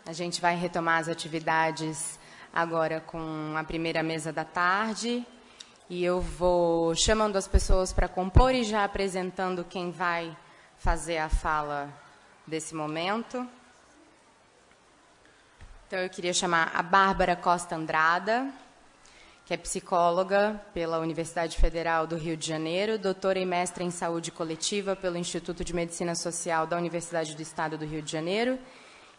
A gente vai retomar as atividades agora com a primeira mesa da tarde. E eu vou chamando as pessoas para compor e já apresentando quem vai fazer a fala desse momento. Então, eu queria chamar a Bárbara Costa Andrada, que é psicóloga pela Universidade Federal do Rio de Janeiro, doutora e mestra em saúde coletiva pelo Instituto de Medicina Social da Universidade do Estado do Rio de Janeiro,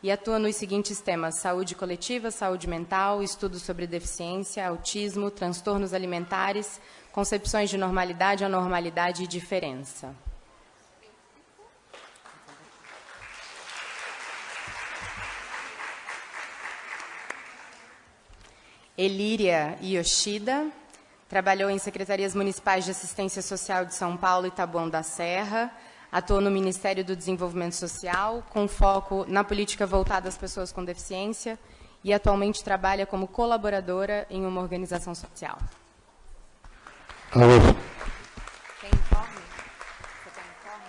e atua nos seguintes temas: saúde coletiva, saúde mental, estudos sobre deficiência, autismo, transtornos alimentares, concepções de normalidade, anormalidade e diferença. Elíria Yoshida trabalhou em secretarias municipais de assistência social de São Paulo e Taboão da Serra, atuou no Ministério do Desenvolvimento Social, com foco na política voltada às pessoas com deficiência, e atualmente trabalha como colaboradora em uma organização social. Alô. Tem informe? Você tem informe?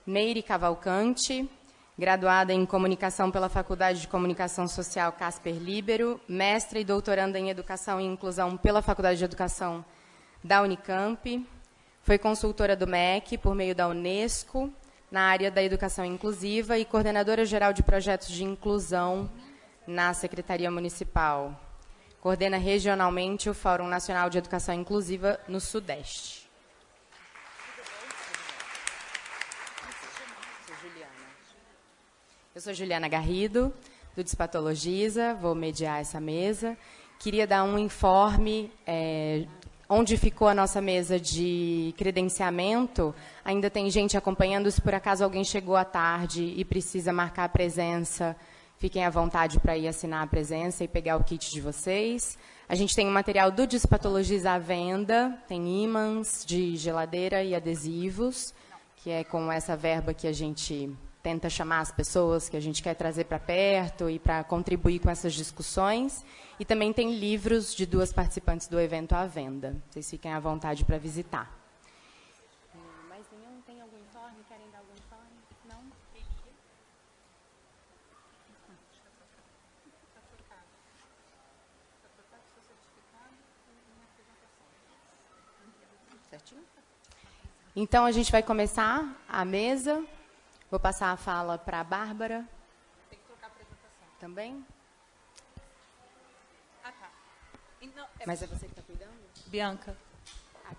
Meire Cavalcante, graduada em Comunicação pela Faculdade de Comunicação Social Casper Líbero, mestra e doutoranda em Educação e Inclusão pela Faculdade de Educação da Unicamp, foi consultora do MEC por meio da Unesco, na área da educação inclusiva, e coordenadora geral de projetos de inclusão na Secretaria Municipal. Coordena regionalmente o Fórum Nacional de Educação Inclusiva no Sudeste. Eu sou Juliana Garrido, do Despatologiza, vou mediar essa mesa. Queria dar um informe onde ficou a nossa mesa de credenciamento. Ainda tem gente acompanhando, se por acaso alguém chegou à tarde e precisa marcar a presença, fiquem à vontade para ir assinar a presença e pegar o kit de vocês. A gente tem um material do Despatologiza à venda, tem ímãs de geladeira e adesivos, que é com essa verba que a gente tenta chamar as pessoas que a gente quer trazer para perto e para contribuir com essas discussões. E também tem livros de duas participantes do evento à venda. Vocês fiquem à vontade para visitar. Mais nenhum? Tem algum informe? Querem dar algum informe? Não? Certinho? Então, a gente vai começar a mesa. Vou passar a fala para a Bárbara. Tem que trocar a apresentação. Também? Ah, tá. Não, Mas é você que está cuidando? Bianca, A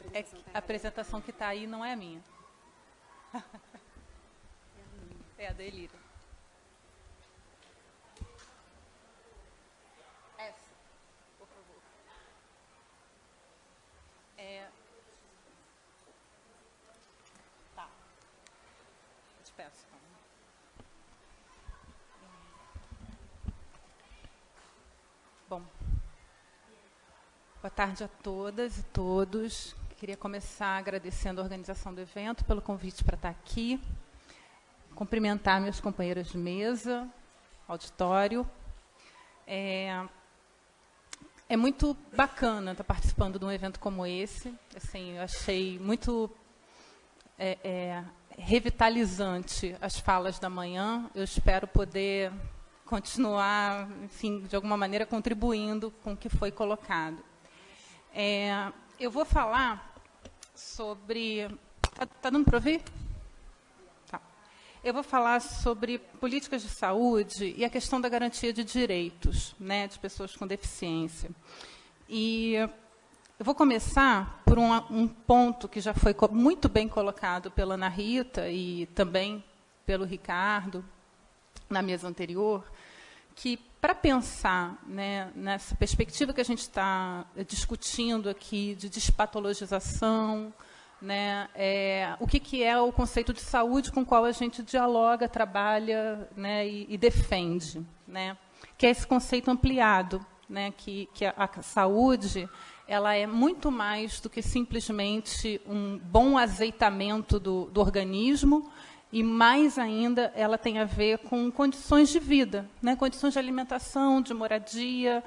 a apresentação que está aí não é a minha. É a da Elira. Essa, por favor. Tá. Peço, então. Bom, boa tarde a todas e todos. Queria começar agradecendo a organização do evento pelo convite para estar aqui, cumprimentar meus companheiros de mesa, auditório. É muito bacana estar participando de um evento como esse. Assim, eu achei muito revitalizante as falas da manhã. Eu espero poder continuar, enfim, de alguma maneira contribuindo com o que foi colocado. Eu vou falar sobre... Está dando para ouvir? Tá. Eu vou falar sobre políticas de saúde e a questão da garantia de direitos, né, de pessoas com deficiência. E eu vou começar por um ponto que já foi muito bem colocado pela Ana Rita e também pelo Ricardo na mesa anterior, que, para pensar, né, nessa perspectiva que a gente está discutindo aqui de despatologização, né, o que é o conceito de saúde com o qual a gente dialoga, trabalha, né, e defende, né, que é esse conceito ampliado, né, que a saúde ela é muito mais do que simplesmente um bom azeitamento do organismo, e, mais ainda, ela tem a ver com condições de vida, né? Condições de alimentação, de moradia,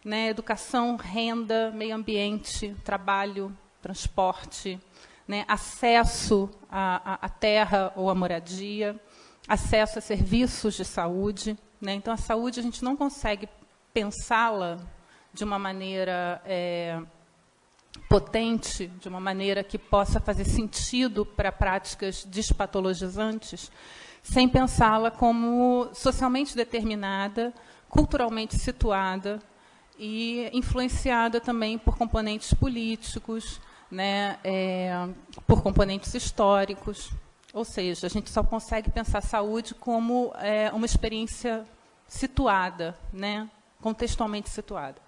né? Educação, renda, meio ambiente, trabalho, transporte, né? Acesso à terra ou à moradia, acesso a serviços de saúde, né? Então, a saúde a gente não consegue pensá-la de uma maneira potente, de uma maneira que possa fazer sentido para práticas despatologizantes, sem pensá-la como socialmente determinada, culturalmente situada e influenciada também por componentes políticos, né, por componentes históricos. Ou seja, a gente só consegue pensar a saúde como uma experiência situada, né, contextualmente situada.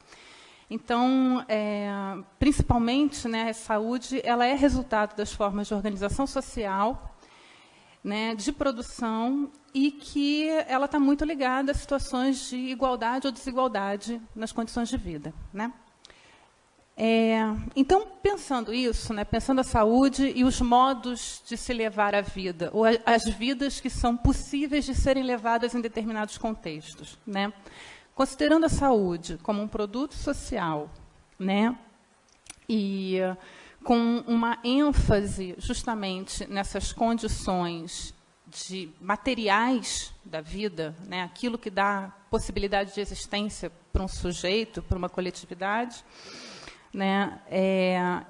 Então, principalmente, né, a saúde ela é resultado das formas de organização social, né, de produção, e que ela está muito ligada a situações de igualdade ou desigualdade nas condições de vida, né? Então, pensando isso, né, pensando a saúde e os modos de se levar a vida, ou as vidas que são possíveis de serem levadas em determinados contextos, né? Considerando a saúde como um produto social, né, e com uma ênfase justamente nessas condições de materiais da vida, né, aquilo que dá possibilidade de existência para um sujeito, para uma coletividade, né,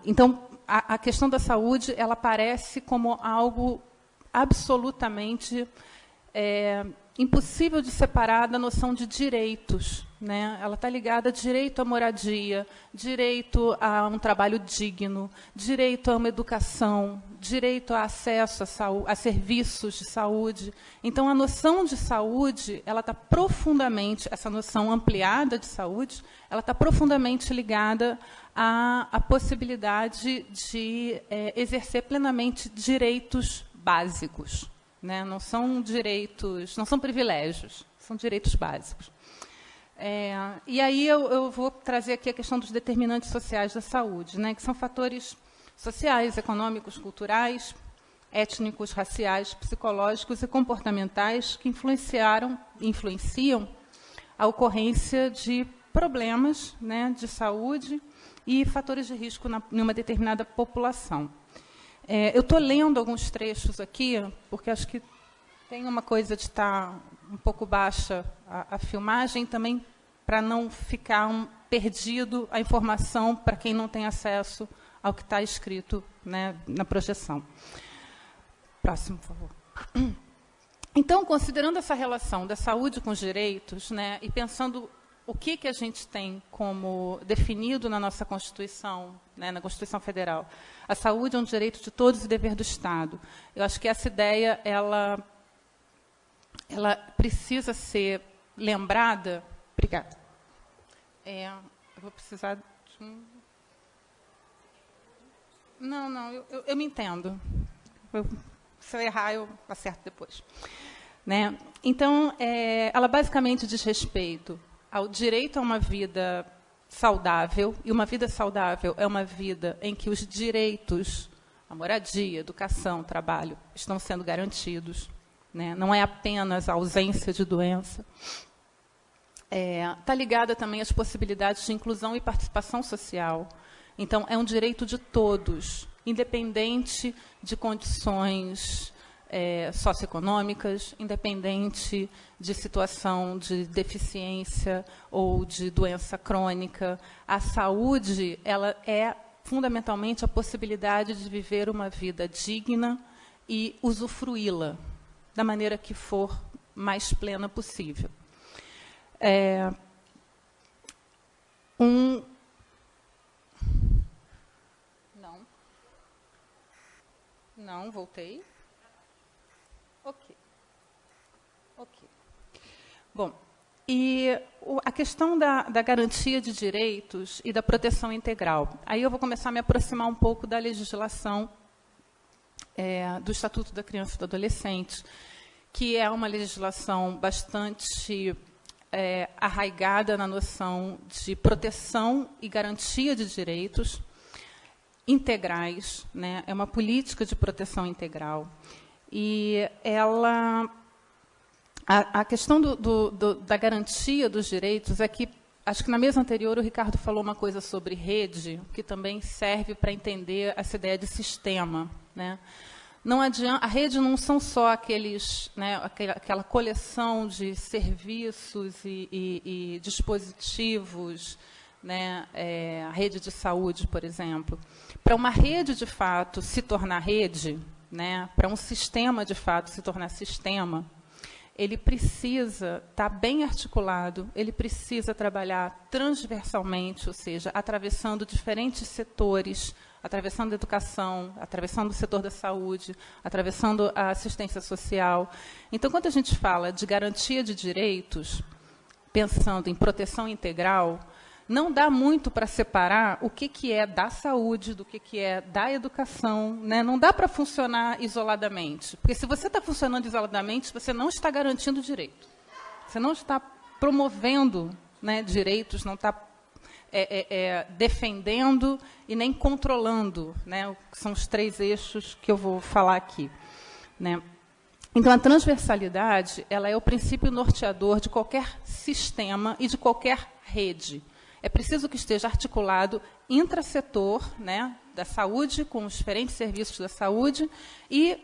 então a questão da saúde ela aparece como algo absolutamente impossível de separar da noção de direitos, né? Ela está ligada a direito à moradia, direito a um trabalho digno, direito a uma educação, direito a acesso a serviços de saúde. Então, a noção de saúde, ela está profundamente, essa noção ampliada de saúde, ela está profundamente ligada à possibilidade de exercer plenamente direitos básicos. Né? Não são direitos, não são privilégios, são direitos básicos. E aí eu vou trazer aqui a questão dos determinantes sociais da saúde, né? Que são fatores sociais, econômicos, culturais, étnicos, raciais, psicológicos e comportamentais que influenciam a ocorrência de problemas, né, de saúde e fatores de risco em uma determinada população. Eu estou lendo alguns trechos aqui, porque acho que tem uma coisa de estar um pouco baixa a filmagem, também para não ficar perdido a informação para quem não tem acesso ao que está escrito, né, na projeção. Próximo, por favor. Então, considerando essa relação da saúde com os direitos, né, e pensando o que a gente tem como definido na nossa Constituição, né, na Constituição Federal, a saúde é um direito de todos e dever do Estado. Eu acho que essa ideia ela precisa ser lembrada. Obrigada. Eu vou precisar de um... Não, eu me entendo. Se eu errar, eu acerto depois. Né? Então, ela basicamente diz respeito ao direito a uma vida saudável, e uma vida saudável é uma vida em que os direitos, a moradia, educação, trabalho, estão sendo garantidos, né? Não é apenas a ausência de doença. Está ligada também às possibilidades de inclusão e participação social. Então, é um direito de todos, independente de condições socioeconômicas, independente de situação de deficiência ou de doença crônica. A saúde ela é fundamentalmente a possibilidade de viver uma vida digna e usufruí-la da maneira que for mais plena possível. Não, voltei. Ok. Bom, e a questão da garantia de direitos e da proteção integral. Aí eu vou começar a me aproximar um pouco da legislação do Estatuto da Criança e do Adolescente, que é uma legislação bastante arraigada na noção de proteção e garantia de direitos integrais, né? É uma política de proteção integral. E ela... A questão da garantia dos direitos é que, acho que na mesa anterior o Ricardo falou uma coisa sobre rede, que também serve para entender essa ideia de sistema, né? Não adianta, a rede não são só aqueles, né, aquela coleção de serviços e dispositivos, né, a rede de saúde, por exemplo. Para uma rede, de fato, se tornar rede, né, para um sistema, de fato, se tornar sistema, ele precisa estar bem articulado, ele precisa trabalhar transversalmente, ou seja, atravessando diferentes setores, atravessando a educação, atravessando o setor da saúde, atravessando a assistência social. Então, quando a gente fala de garantia de direitos, pensando em proteção integral, não dá muito para separar o que é da saúde, do que é da educação, né? Não dá para funcionar isoladamente. Porque, se você está funcionando isoladamente, você não está garantindo direito. Você não está promovendo, né, direitos, não está defendendo e nem controlando, né? São os 3 eixos que eu vou falar aqui, né? Então, a transversalidade, ela é o princípio norteador de qualquer sistema e de qualquer rede. É preciso que esteja articulado intrasetor, né, da saúde, com os diferentes serviços da saúde, e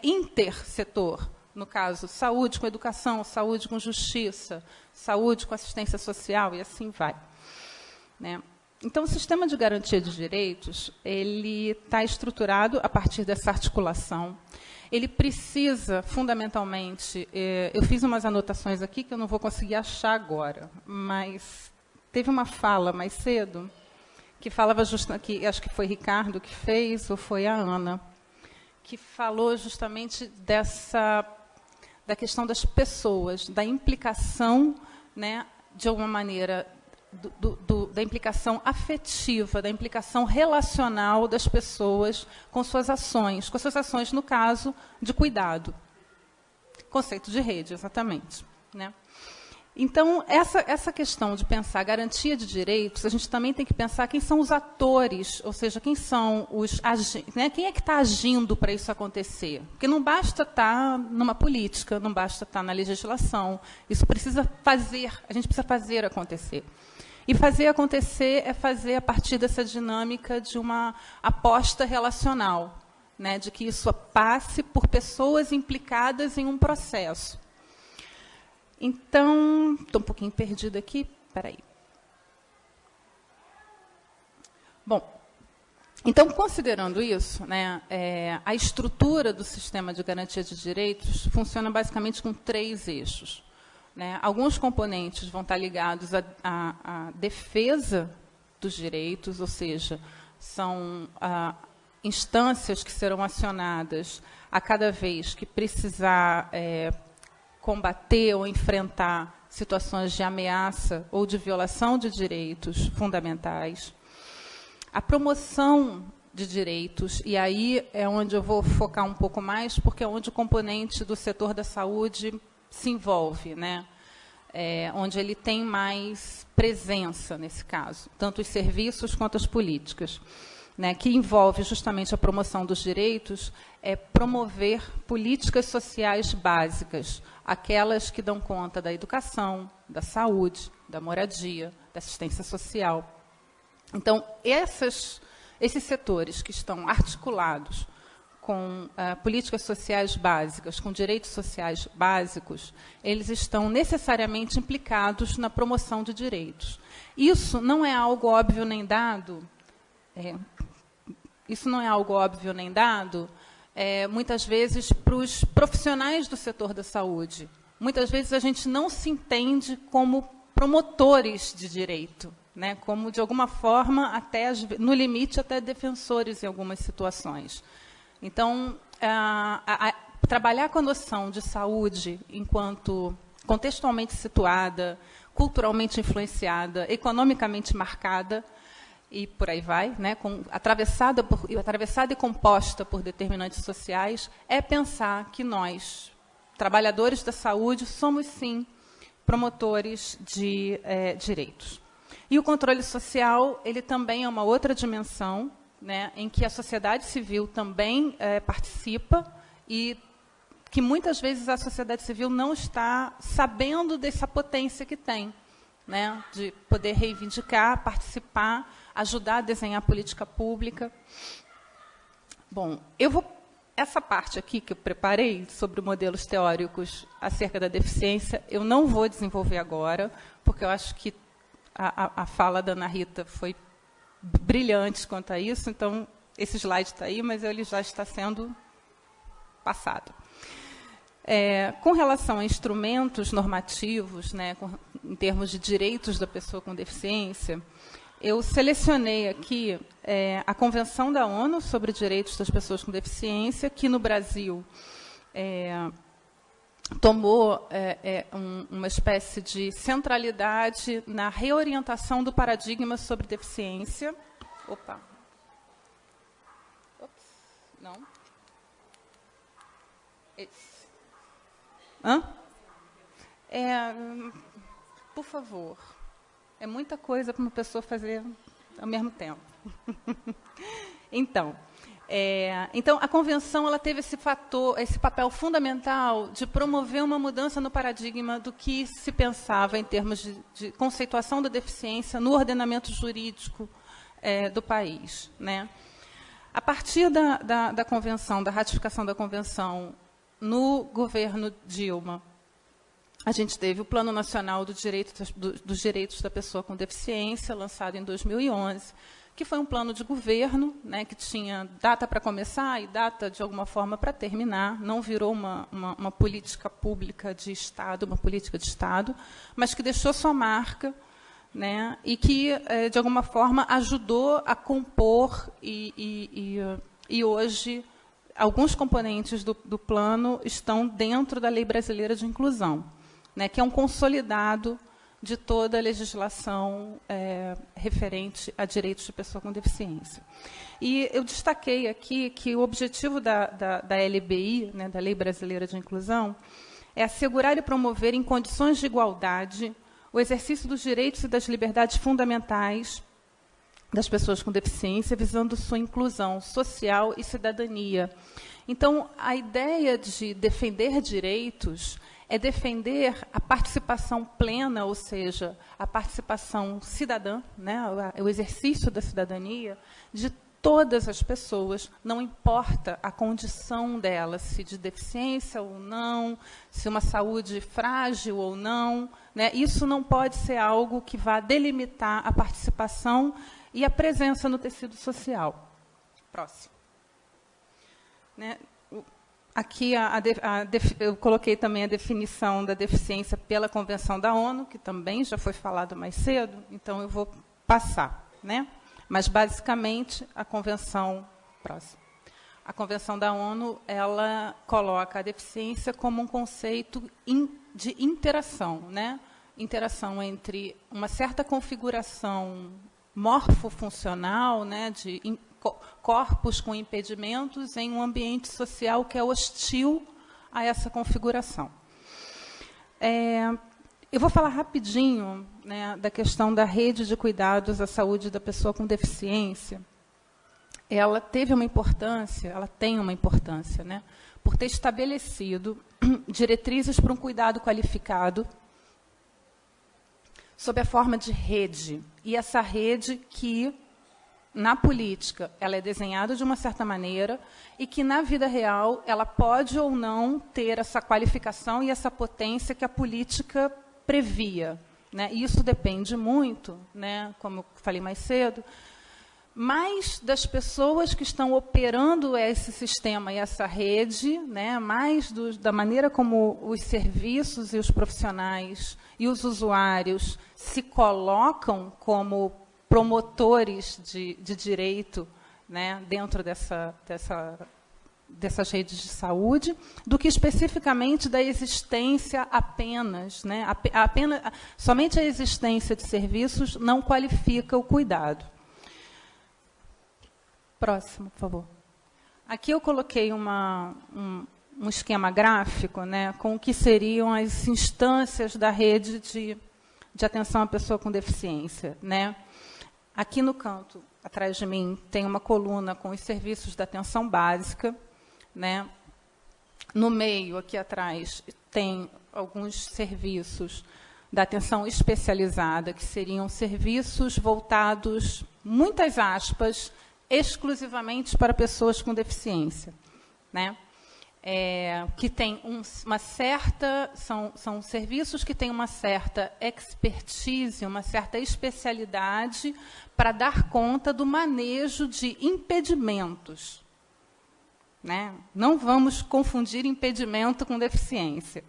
intersetor, no caso, saúde com educação, saúde com justiça, saúde com assistência social, e assim vai, né? Então, o sistema de garantia de direitos, ele está estruturado a partir dessa articulação. Ele precisa, fundamentalmente, eu fiz umas anotações aqui que eu não vou conseguir achar agora, mas teve uma fala mais cedo que falava que acho que foi Ricardo que fez, ou foi a Ana, que falou justamente da questão das pessoas, da implicação, né, de alguma maneira, da implicação afetiva, da implicação relacional das pessoas com suas ações, no caso, de cuidado. Conceito de rede, exatamente, né? Então, essa questão de pensar garantia de direitos, a gente também tem que pensar quem são os atores, ou seja, quem são os agentes, né? Quem é que está agindo para isso acontecer? Porque não basta estar numa política, não basta estar na legislação, isso precisa fazer, a gente precisa fazer acontecer. E fazer acontecer é fazer a partir dessa dinâmica de uma aposta relacional, né? De que isso passe por pessoas implicadas em um processo. Então, estou um pouquinho perdida aqui. Espera aí. Bom, então, considerando isso, né, a estrutura do sistema de garantia de direitos funciona basicamente com 3 eixos, né? Alguns componentes vão estar ligados à defesa dos direitos, ou seja, são instâncias que serão acionadas a cada vez que precisar combater ou enfrentar situações de ameaça ou de violação de direitos fundamentais. A promoção de direitos, e aí é onde eu vou focar um pouco mais, porque é onde o componente do setor da saúde se envolve, né? Onde ele tem mais presença, nesse caso, tanto os serviços quanto as políticas, né, que envolve justamente a promoção dos direitos, promover políticas sociais básicas, aquelas que dão conta da educação, da saúde, da moradia, da assistência social. Então, esses setores que estão articulados com políticas sociais básicas, com direitos sociais básicos, eles estão necessariamente implicados na promoção de direitos. Isso não é algo óbvio nem dado. Muitas vezes, para os profissionais do setor da saúde. Muitas vezes a gente não se entende como promotores de direito, né? Como, de alguma forma, até no limite, até defensores em algumas situações. Então, trabalhar com a noção de saúde enquanto contextualmente situada, culturalmente influenciada, economicamente marcada, e por aí vai, né, atravessada e composta por determinantes sociais, é pensar que nós, trabalhadores da saúde, somos, sim, promotores de direitos. E o controle social, ele também é uma outra dimensão, né, em que a sociedade civil também participa e que, muitas vezes, a sociedade civil não está sabendo dessa potência que tem, né, de poder reivindicar, participar, ajudar a desenhar política pública. Bom, essa parte aqui que eu preparei sobre modelos teóricos acerca da deficiência, eu não vou desenvolver agora, porque eu acho que a fala da Ana Rita foi brilhante quanto a isso, então esse slide está aí, mas ele já está sendo passado. Com relação a instrumentos normativos, né, em termos de direitos da pessoa com deficiência, eu selecionei aqui a Convenção da ONU sobre Direitos das Pessoas com Deficiência, que no Brasil tomou uma espécie de centralidade na reorientação do paradigma sobre deficiência. Opa. Ops, não. Esse. Hã? Por favor. É muita coisa para uma pessoa fazer ao mesmo tempo. Então, a convenção ela teve esse papel fundamental de promover uma mudança no paradigma do que se pensava em termos de conceituação da deficiência no ordenamento jurídico do país, né? A partir da convenção, da ratificação da convenção no governo Dilma, a gente teve o Plano Nacional dos Direitos da Pessoa com Deficiência, lançado em 2011, que foi um plano de governo, né, que tinha data para começar e data, de alguma forma, para terminar. Não virou uma política pública de Estado, uma política de Estado, mas que deixou sua marca, né, e que, de alguma forma, ajudou a compor e hoje alguns componentes do plano estão dentro da Lei Brasileira de Inclusão, né, que é um consolidado de toda a legislação referente a direitos de pessoa com deficiência. E eu destaquei aqui que o objetivo da LBI, né, da Lei Brasileira de Inclusão, é assegurar e promover em condições de igualdade o exercício dos direitos e das liberdades fundamentais das pessoas com deficiência, visando sua inclusão social e cidadania. Então, a ideia de defender direitos é defender a participação plena, ou seja, a participação cidadã, né, o exercício da cidadania de todas as pessoas, não importa a condição delas, se de deficiência ou não, se uma saúde frágil ou não, né, isso não pode ser algo que vá delimitar a participação e a presença no tecido social. Próximo. Né? Aqui eu coloquei também a definição da deficiência pela Convenção da ONU, que também já foi falado mais cedo, então eu vou passar, né? Mas, basicamente, a Convenção da ONU ela coloca a deficiência como um conceito de interação, né? Interação entre uma certa configuração morfofuncional, né, de corpos com impedimentos em um ambiente social que é hostil a essa configuração. Eu vou falar rapidinho, né, da questão da rede de cuidados à saúde da pessoa com deficiência. Ela teve uma importância, ela tem uma importância, né, por ter estabelecido diretrizes para um cuidado qualificado sob a forma de rede. E essa rede que, na política, ela é desenhada de uma certa maneira e que, na vida real, ela pode ou não ter essa qualificação e essa potência que a política previa, né? E isso depende muito, né, como eu falei mais cedo, mais das pessoas que estão operando esse sistema e essa rede, né, mais da maneira como os serviços e os profissionais e os usuários se colocam como promotores de direito, né, dentro dessas redes de saúde, do que especificamente da existência apenas, né, somente a existência de serviços não qualifica o cuidado. Próximo, por favor. Aqui eu coloquei um esquema gráfico, né, com o que seriam as instâncias da rede de atenção à pessoa com deficiência, né? Aqui no canto, atrás de mim, tem uma coluna com os serviços da atenção básica, né? No meio, aqui atrás, tem alguns serviços da atenção especializada, que seriam serviços voltados, muitas aspas, exclusivamente para pessoas com deficiência. né? Que tem uma certa... São serviços que têm uma certa expertise, uma certa especialidade para dar conta do manejo de impedimentos, né? Não vamos confundir impedimento com deficiência.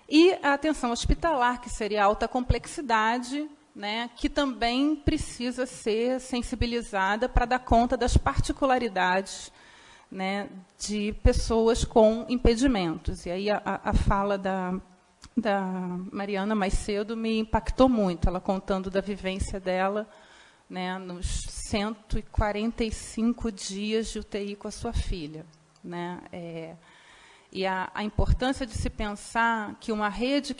E a atenção hospitalar, que seria alta complexidade, né, que também precisa ser sensibilizada para dar conta das particularidades, né, de pessoas com impedimentos. E aí a fala da Mariana mais cedo me impactou muito, ela contando da vivência dela, né, nos 145 dias de UTI com a sua filha, né? E a importância de se pensar que uma rede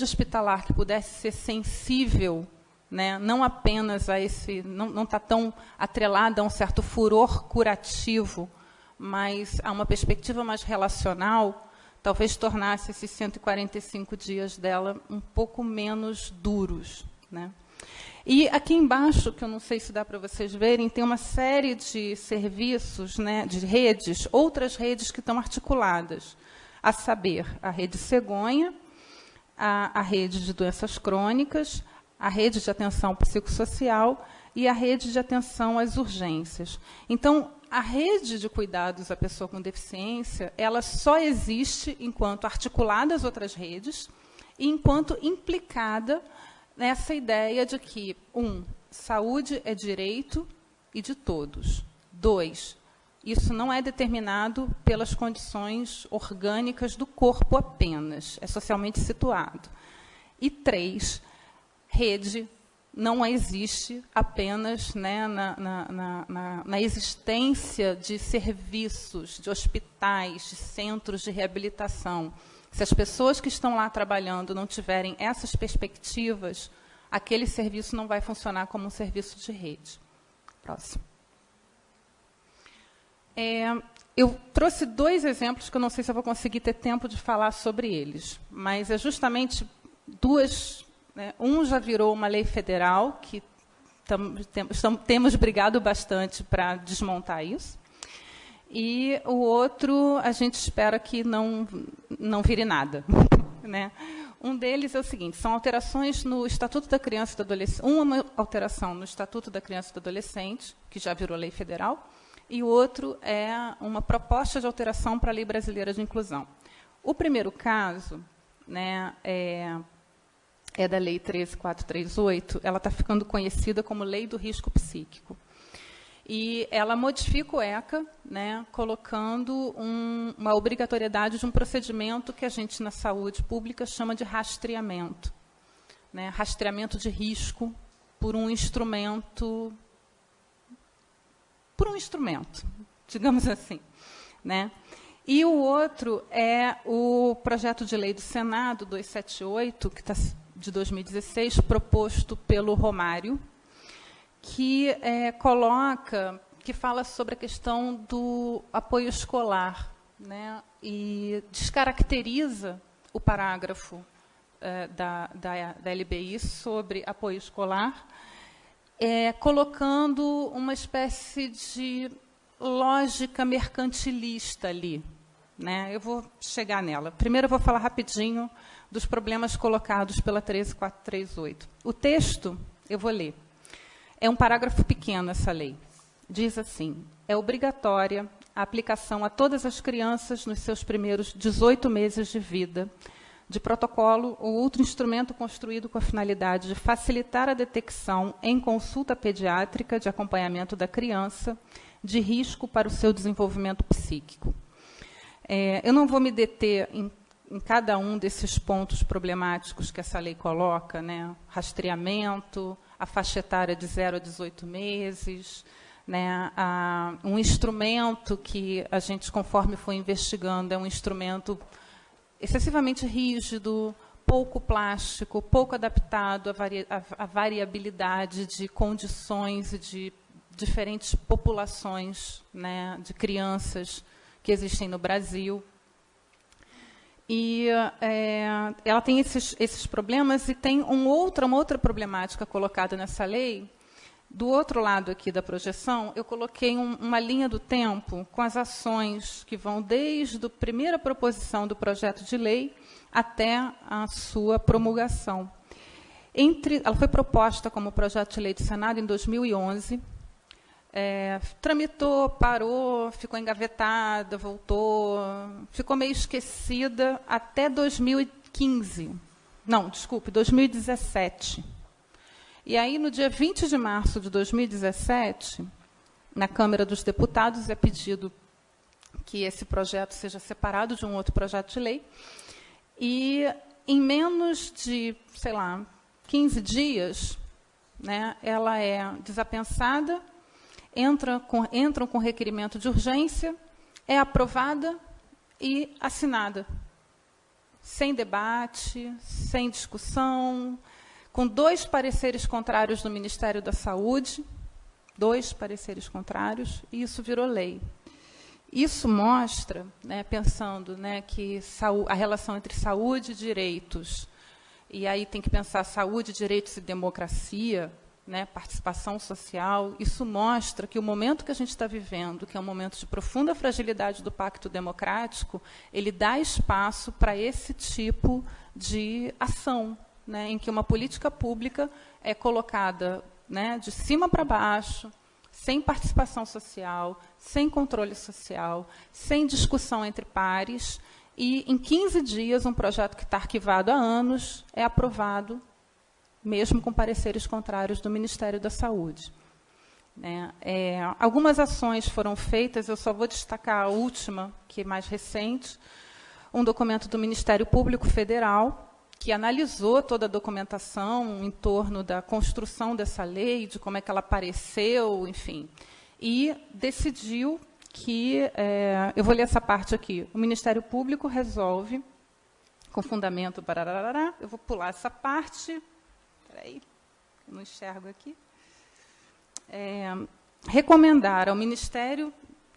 hospitalar que pudesse ser sensível, né, não apenas a esse, não está tão atrelada a um certo furor curativo, mas a uma perspectiva mais relacional, talvez tornasse esses 145 dias dela um pouco menos duros, né? E aqui embaixo, que eu não sei se dá para vocês verem, tem uma série de serviços, né, de redes, outras redes que estão articuladas, a saber, a rede cegonha, a rede de doenças crônicas, a rede de atenção psicossocial e a rede de atenção às urgências. Então, a rede de cuidados à pessoa com deficiência, ela só existe enquanto articulada às outras redes e enquanto implicada nessa ideia de que, saúde é direito e de todos. 2, isso não é determinado pelas condições orgânicas do corpo apenas, é socialmente situado. E 3, rede não existe apenas, né, na existência de serviços, de hospitais, de centros de reabilitação. Se as pessoas que estão lá trabalhando não tiverem essas perspectivas, aquele serviço não vai funcionar como um serviço de rede. Próximo. Eu trouxe 2 exemplos que eu não sei se eu vou conseguir ter tempo de falar sobre eles, mas é justamente 2... Né, um já virou uma lei federal, que temos brigado bastante para desmontar isso, e o outro a gente espera que não vire nada. Né? Um deles é o seguinte, são alterações no Estatuto da Criança e do Adolescente, uma alteração no Estatuto da Criança e do Adolescente, que já virou lei federal, e o outro é uma proposta de alteração para a Lei Brasileira de Inclusão. O primeiro caso, né, é da Lei 13.438, ela está ficando conhecida como Lei do Risco Psíquico. E ela modifica o ECA, né, colocando uma obrigatoriedade de um procedimento que a gente, na saúde pública, chama de rastreamento. Né, rastreamento de risco por um instrumento, digamos assim. Né? E o outro é o projeto de lei do Senado, 278, que está de 2016, proposto pelo Romário, que fala sobre a questão do apoio escolar, né, e descaracteriza o parágrafo da LBI sobre apoio escolar, colocando uma espécie de lógica mercantilista ali. Né? Eu vou chegar nela. Primeiro, eu vou falar rapidinho dos problemas colocados pela 13.438. O texto, eu vou ler. É um parágrafo pequeno, essa lei. Diz assim, é obrigatória a aplicação a todas as crianças nos seus primeiros 18 meses de vida de protocolo ou outro instrumento construído com a finalidade de facilitar a detecção em consulta pediátrica de acompanhamento da criança de risco para o seu desenvolvimento psíquico. Eu não vou me deter em cada um desses pontos problemáticos que essa lei coloca, né? Rastreamento, a faixa etária de 0 a 18 meses, né? Um instrumento que a gente, conforme foi investigando, é um instrumento excessivamente rígido, pouco plástico, pouco adaptado à variabilidade de condições e de diferentes populações, né, de crianças que existem no Brasil. E ela tem esses problemas e tem uma outra problemática colocada nessa lei Do outro lado aqui da projeção, eu coloquei uma linha do tempo com as ações que vão desde a primeira proposição do projeto de lei até a sua promulgação. Ela foi proposta como projeto de lei do Senado em 2011, tramitou, parou, ficou engavetada, voltou, ficou meio esquecida até 2015. Não, desculpe, 2017. E aí, no dia 20 de março de 2017, na Câmara dos Deputados, é pedido que esse projeto seja separado de um outro projeto de lei. E, em menos de, 15 dias, né, ela é desapensada, entram com requerimento de urgência, é aprovada e assinada. Sem debate, sem discussão, com 2 pareceres contrários do Ministério da Saúde, 2 pareceres contrários, e isso virou lei. Isso mostra, né, pensando, né, que a relação entre saúde e direitos, e aí tem que pensar saúde, direitos e democracia, né, participação social, isso mostra que o momento que a gente está vivendo, que é um momento de profunda fragilidade do pacto democrático, ele dá espaço para esse tipo de ação, né, em que uma política pública é colocada, né, de cima para baixo, sem participação social, sem controle social, sem discussão entre pares, e, em 15 dias, um projeto que está arquivado há anos é aprovado, mesmo com pareceres contrários do Ministério da Saúde. Algumas ações foram feitas, eu só vou destacar a última, que é mais recente, um documento do Ministério Público Federal, que analisou toda a documentação em torno da construção dessa lei, de como é que ela apareceu, enfim, e decidiu que, eu vou ler essa parte aqui, o Ministério Público resolve, com fundamento, bararará, eu vou pular essa parte, peraí, não enxergo aqui, recomendar ao Ministério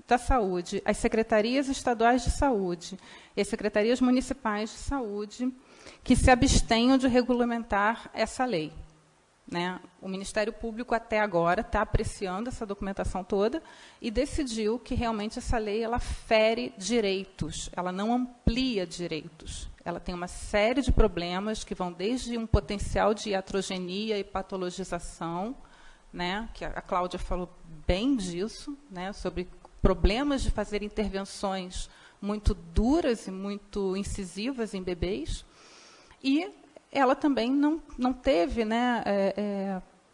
da Saúde, às secretarias estaduais de saúde e às secretarias municipais de saúde, que se abstenham de regulamentar essa lei. Né? O Ministério Público, até agora, está apreciando essa documentação toda e decidiu que, realmente, essa lei ela fere direitos, ela não amplia direitos. Ela tem uma série de problemas que vão desde um potencial de iatrogenia e patologização, né? Que a Cláudia falou bem disso, né? Sobre problemas de fazer intervenções muito duras e muito incisivas em bebês, e ela também não teve, né,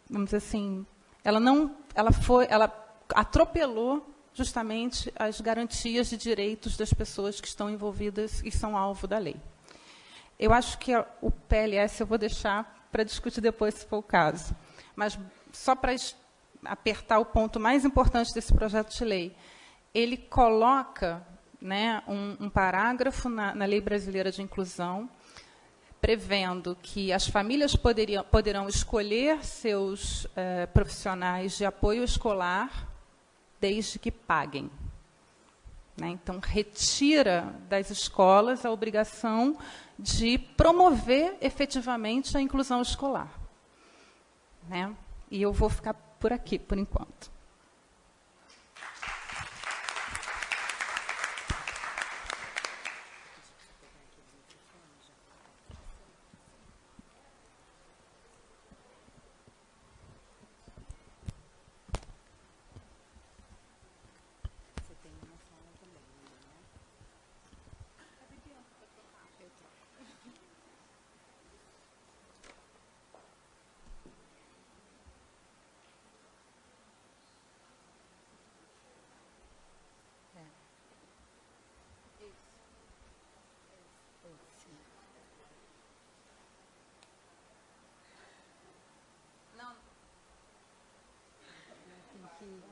vamos dizer assim, ela atropelou justamente as garantias de direitos das pessoas que estão envolvidas e são alvo da lei. Eu acho que o PLS eu vou deixar para discutir depois, se for o caso. Mas, só para apertar o ponto mais importante desse projeto de lei, ele coloca, né, um parágrafo na Lei Brasileira de Inclusão, prevendo que as famílias poderão escolher seus profissionais de apoio escolar desde que paguem. Né? Então, retira das escolas a obrigação de promover efetivamente a inclusão escolar. Né? E eu vou ficar por aqui, por enquanto.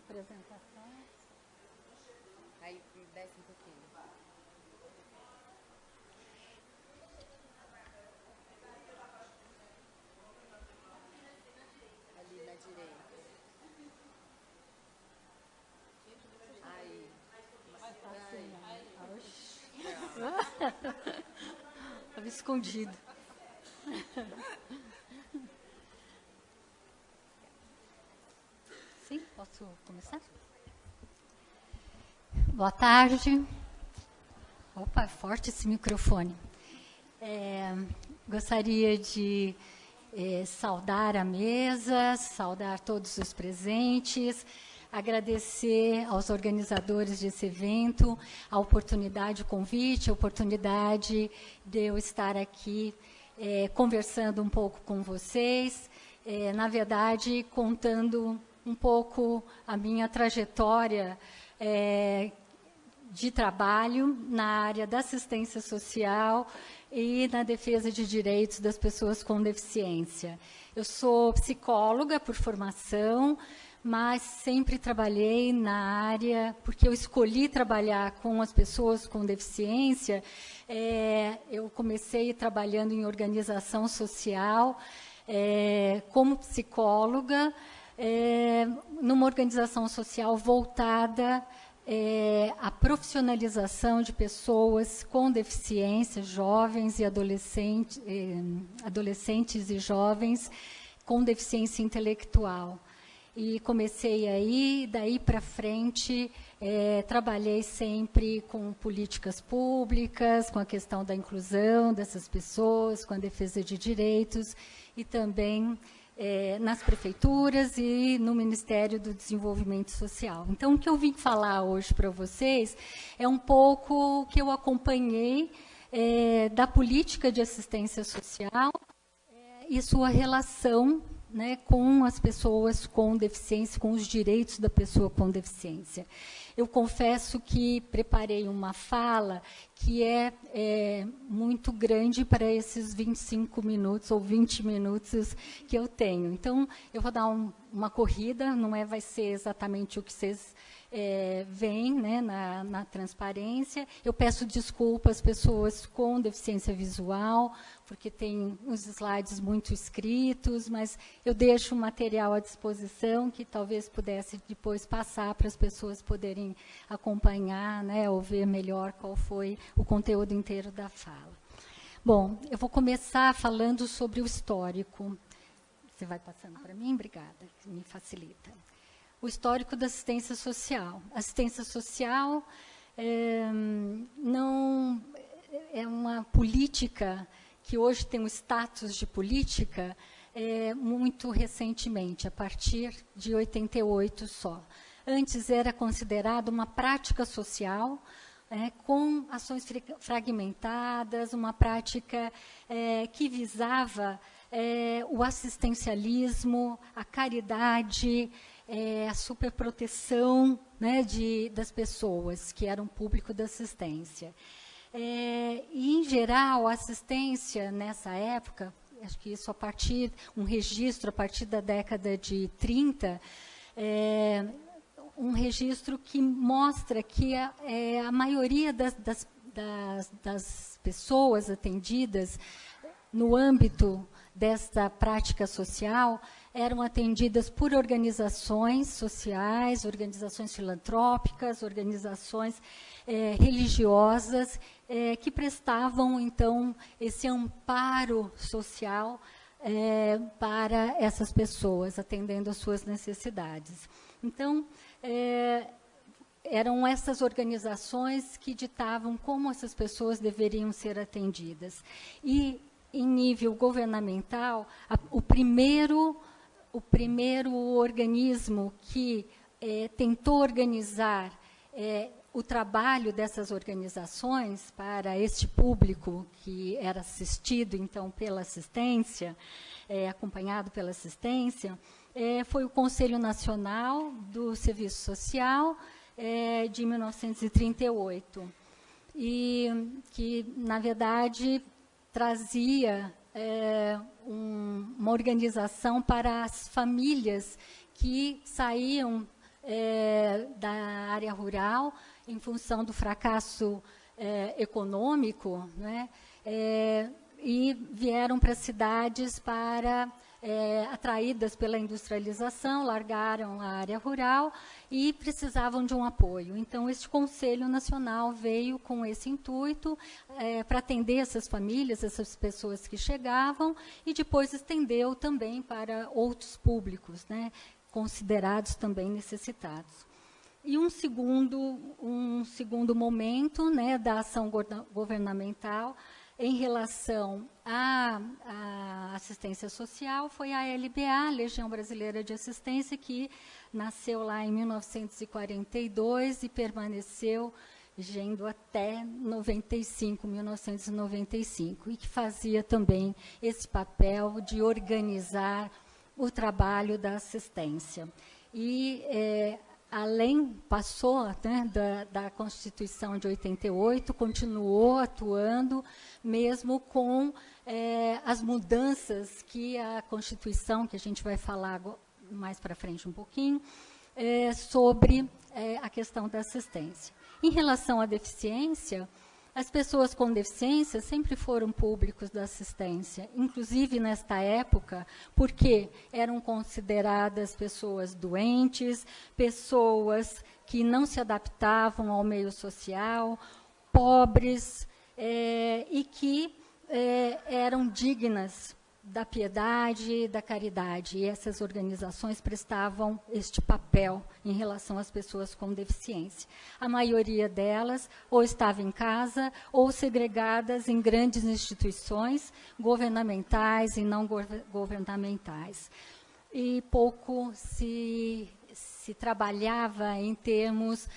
Apresentação. Aí desce um pouquinho. Ali na direita. Aí. Estava escondido. Posso começar? Boa tarde. Opa, é forte esse microfone. Gostaria de saudar a mesa, saudar todos os presentes, agradecer aos organizadores desse evento a oportunidade, o convite, a oportunidade de eu estar aqui conversando um pouco com vocês, na verdade, contando um pouco a minha trajetória de trabalho na área da assistência social e na defesa de direitos das pessoas com deficiência. Eu sou psicóloga por formação, mas sempre trabalhei na área, porque eu escolhi trabalhar com as pessoas com deficiência. Eu comecei trabalhando em organização social, como psicóloga, numa organização social voltada à profissionalização de pessoas com deficiência, jovens e adolescentes e jovens com deficiência intelectual. E comecei aí, daí para frente, trabalhei sempre com políticas públicas, com a questão da inclusão dessas pessoas, com a defesa de direitos e também nas prefeituras e no Ministério do Desenvolvimento Social. Então, o que eu vim falar hoje para vocês é um pouco o que eu acompanhei da política de assistência social e sua relação, né, com as pessoas com deficiência, com os direitos da pessoa com deficiência. Eu confesso que preparei uma fala que é muito grande para esses 25 minutos ou 20 minutos que eu tenho. Então, eu vou dar uma corrida, vai ser exatamente o que vocês veem, né, na transparência. Eu peço desculpas às pessoas com deficiência visual, porque tem os slides muito escritos, mas eu deixo o material à disposição que talvez pudesse depois passar para as pessoas poderem acompanhar, né, ou ver melhor qual foi o conteúdo inteiro da fala. Bom, eu vou começar falando sobre o histórico. Você vai passando para mim? Obrigada, me facilita. O histórico da assistência social. Assistência social não é uma política que hoje tem um status de política muito recentemente, a partir de 88 só. Antes era considerado uma prática social, com ações fragmentadas, uma prática que visava o assistencialismo, a caridade, a superproteção, né, das pessoas que eram público da assistência. E, em geral, a assistência, nessa época, acho que isso um registro a partir da década de 30, um registro que mostra que a maioria das pessoas atendidas no âmbito desta prática social eram atendidas por organizações sociais, organizações filantrópicas, organizações religiosas, que prestavam, então, esse amparo social para essas pessoas, atendendo às suas necessidades. Então, eram essas organizações que ditavam como essas pessoas deveriam ser atendidas. E, em nível governamental, o primeiro organismo que tentou organizar o trabalho dessas organizações para este público que era assistido, então, pela assistência, acompanhado pela assistência, foi o Conselho Nacional do Serviço Social, de 1938, e que, na verdade, trazia uma organização para as famílias que saíam da área rural em função do fracasso econômico, né, e vieram para as cidades atraídas pela industrialização, largaram a área rural e precisavam de um apoio. Então, este Conselho Nacional veio com esse intuito para atender essas famílias, essas pessoas que chegavam, e depois estendeu também para outros públicos, né? considerados também necessitados. E um segundo momento, né, da ação governamental em relação à assistência social foi a LBA, Legião Brasileira de Assistência, que nasceu lá em 1942 e permaneceu vigendo até 1995, e que fazia também esse papel de organizar o trabalho da assistência. E, passou, né, da Constituição de 88, continuou atuando, mesmo com as mudanças que a Constituição, que a gente vai falar mais para frente um pouquinho, sobre a questão da assistência. Em relação à deficiência, as pessoas com deficiência sempre foram públicos da assistência, inclusive nesta época, porque eram consideradas pessoas doentes, pessoas que não se adaptavam ao meio social, pobres, e que eram dignas da piedade e da caridade. E essas organizações prestavam este papel em relação às pessoas com deficiência. A maioria delas ou estava em casa ou segregadas em grandes instituições governamentais e não governamentais. E pouco se trabalhava em termos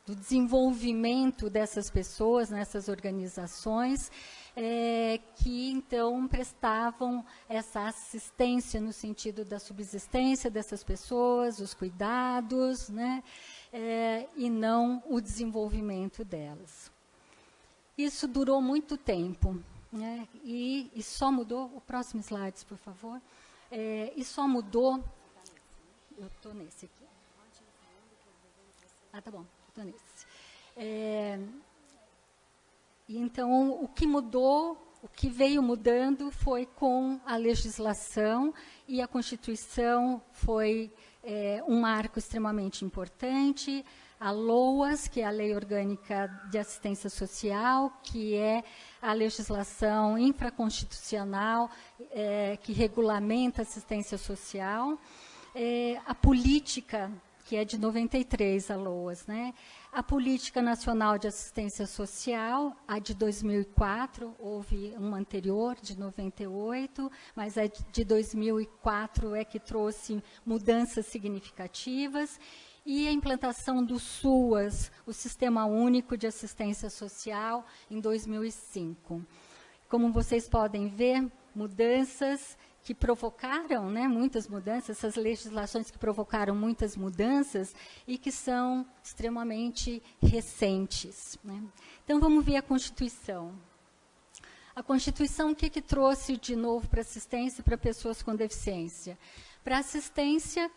do desenvolvimento dessas pessoas nessas organizações, que, então, prestavam essa assistência no sentido da subsistência dessas pessoas, os cuidados, né, e não o desenvolvimento delas. Isso durou muito tempo, né, e só mudou... O próximo slide, por favor. E só mudou... Eu estou nesse aqui. Ah, tá bom, estou nesse. Então, o que mudou, o que veio mudando foi com a legislação, e a Constituição foi um marco extremamente importante. A LOAS, que é a Lei Orgânica de Assistência Social, que é a legislação infraconstitucional que regulamenta a assistência social. A política, que é de 93, a LOAS, né? A Política Nacional de Assistência Social, a de 2004, houve uma anterior, de 98, mas a de 2004 é que trouxe mudanças significativas, e a implantação do SUAS, o Sistema Único de Assistência Social, em 2005. Como vocês podem ver, mudanças que provocaram, né, muitas mudanças, essas legislações que provocaram muitas mudanças e que são extremamente recentes, né. Então, vamos ver a Constituição. A Constituição, o que trouxe de novo para a assistência e para pessoas com deficiência? Para a assistência,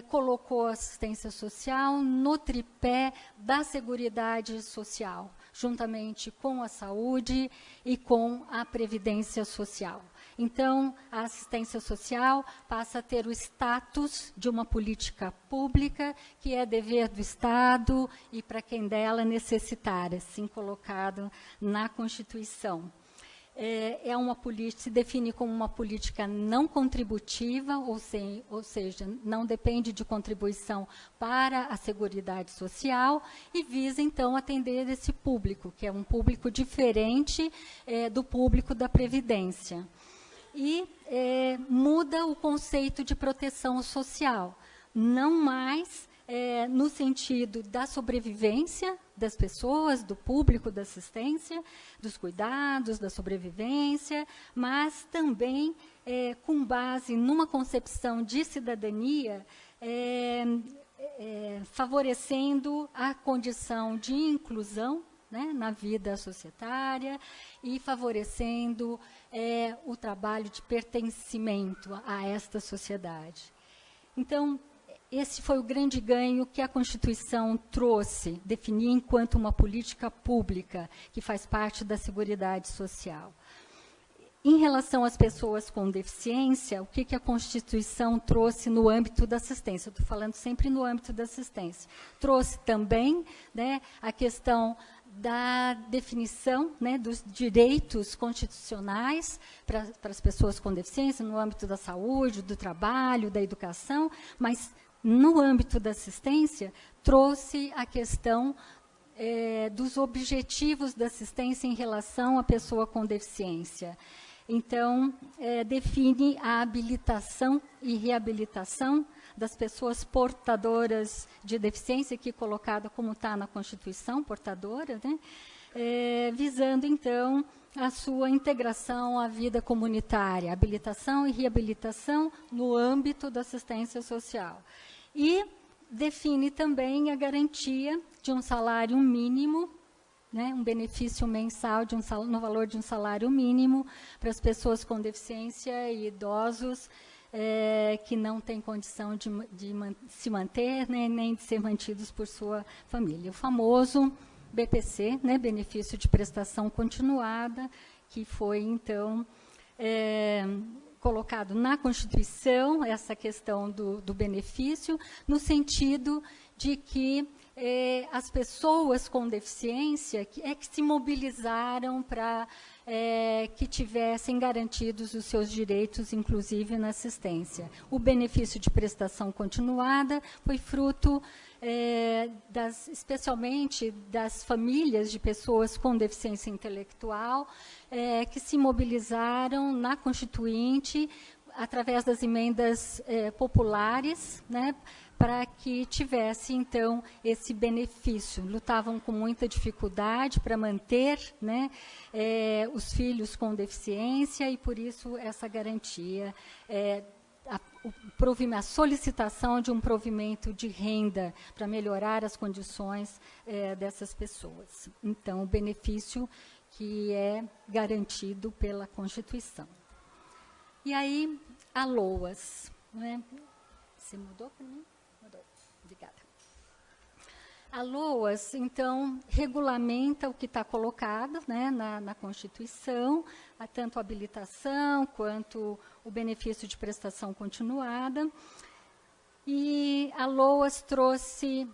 colocou a assistência social no tripé da Seguridade Social, juntamente com a saúde e com a Previdência Social. Então, a assistência social passa a ter o status de uma política pública, que é dever do Estado e para quem dela necessitar, assim colocado na Constituição. Uma política, se define como uma política não contributiva, ou seja, não depende de contribuição para a Seguridade Social, e visa, então, atender esse público, que é um público diferente do público da Previdência. E muda o conceito de proteção social, não mais no sentido da sobrevivência das pessoas, do público da assistência, dos cuidados, da sobrevivência, mas também com base numa concepção de cidadania, favorecendo a condição de inclusão, né, na vida societária, e favorecendo o trabalho de pertencimento a esta sociedade. Então, esse foi o grande ganho que a Constituição trouxe, definir enquanto uma política pública que faz parte da Seguridade Social. Em relação às pessoas com deficiência, o que a Constituição trouxe no âmbito da assistência? Eu estou falando sempre no âmbito da assistência. Trouxe também, né, a questão da definição, né, dos direitos constitucionais para as pessoas com deficiência, no âmbito da saúde, do trabalho, da educação, mas, no âmbito da assistência, trouxe a questão dos objetivos da assistência em relação à pessoa com deficiência. Então, define a habilitação e reabilitação das pessoas portadoras de deficiência, aqui colocada como está na Constituição, portadora, né? Visando, então, a sua integração à vida comunitária, habilitação e reabilitação no âmbito da assistência social. E define também a garantia de um salário mínimo, né, um benefício mensal no valor de um salário mínimo para as pessoas com deficiência e idosos que não têm condição de se manter, né, nem de ser mantidos por sua família. O famoso BPC, né, benefício de prestação continuada, que foi, então, colocado na Constituição, essa questão do benefício, no sentido de que as pessoas com deficiência que se mobilizaram para que tivessem garantidos os seus direitos, inclusive na assistência. O benefício de prestação continuada foi fruto, especialmente das famílias de pessoas com deficiência intelectual, que se mobilizaram na Constituinte, através das emendas populares, né, para que tivesse, então, esse benefício. Lutavam com muita dificuldade para manter, né, os filhos com deficiência, e, por isso, essa garantia, a solicitação de um provimento de renda para melhorar as condições dessas pessoas. Então, o benefício que é garantido pela Constituição. E aí, a LOAS. Né? Você mudou para mim? Mudou. Obrigada. A LOAS, então, regulamenta o que está colocado, né, na Constituição, tanto a habilitação quanto o benefício de prestação continuada. E a LOAS trouxe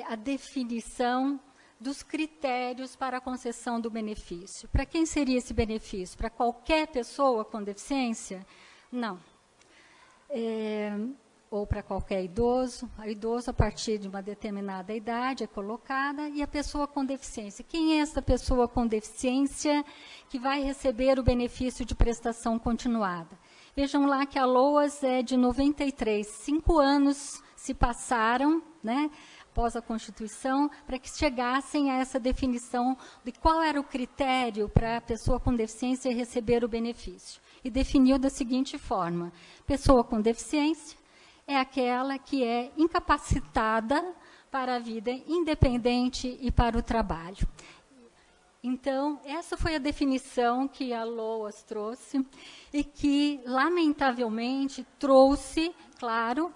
a definição dos critérios para a concessão do benefício. Para quem seria esse benefício? Para qualquer pessoa com deficiência? Não. Ou para qualquer idoso. O idoso, a partir de uma determinada idade, é colocada, e a pessoa com deficiência. Quem é essa pessoa com deficiência que vai receber o benefício de prestação continuada? Vejam lá que a LOAS é de 93, 5 anos se passaram, né, após a Constituição, para que chegassem a essa definição de qual era o critério para a pessoa com deficiência receber o benefício. E definiu da seguinte forma: pessoa com deficiência é aquela que é incapacitada para a vida independente e para o trabalho. Então, essa foi a definição que a LOAS trouxe e que, lamentavelmente, trouxe, claro,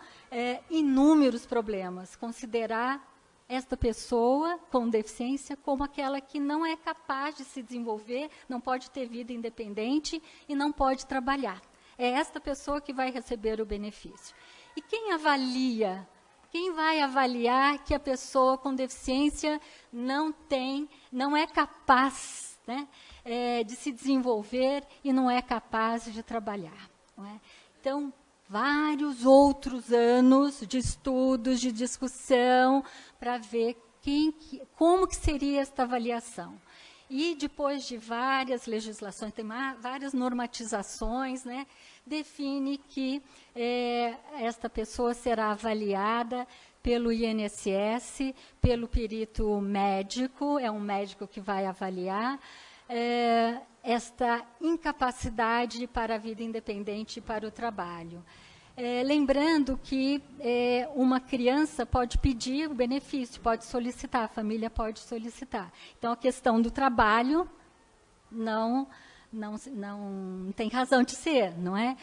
inúmeros problemas. Considerar esta pessoa com deficiência como aquela que não é capaz de se desenvolver, não pode ter vida independente e não pode trabalhar. É esta pessoa que vai receber o benefício. E quem avalia? Quem vai avaliar que a pessoa com deficiência não é capaz, né, de se desenvolver e não é capaz de trabalhar? Não é? Então, vários outros anos de estudos, de discussão, para ver como que seria esta avaliação. E, depois de várias legislações, tem várias normatizações, né, define que esta pessoa será avaliada pelo INSS, pelo perito médico, é um médico que vai avaliar esta incapacidade para a vida independente e para o trabalho. Lembrando que uma criança pode pedir o benefício, pode solicitar, a família pode solicitar. Então, a questão do trabalho não tem razão de ser, não é?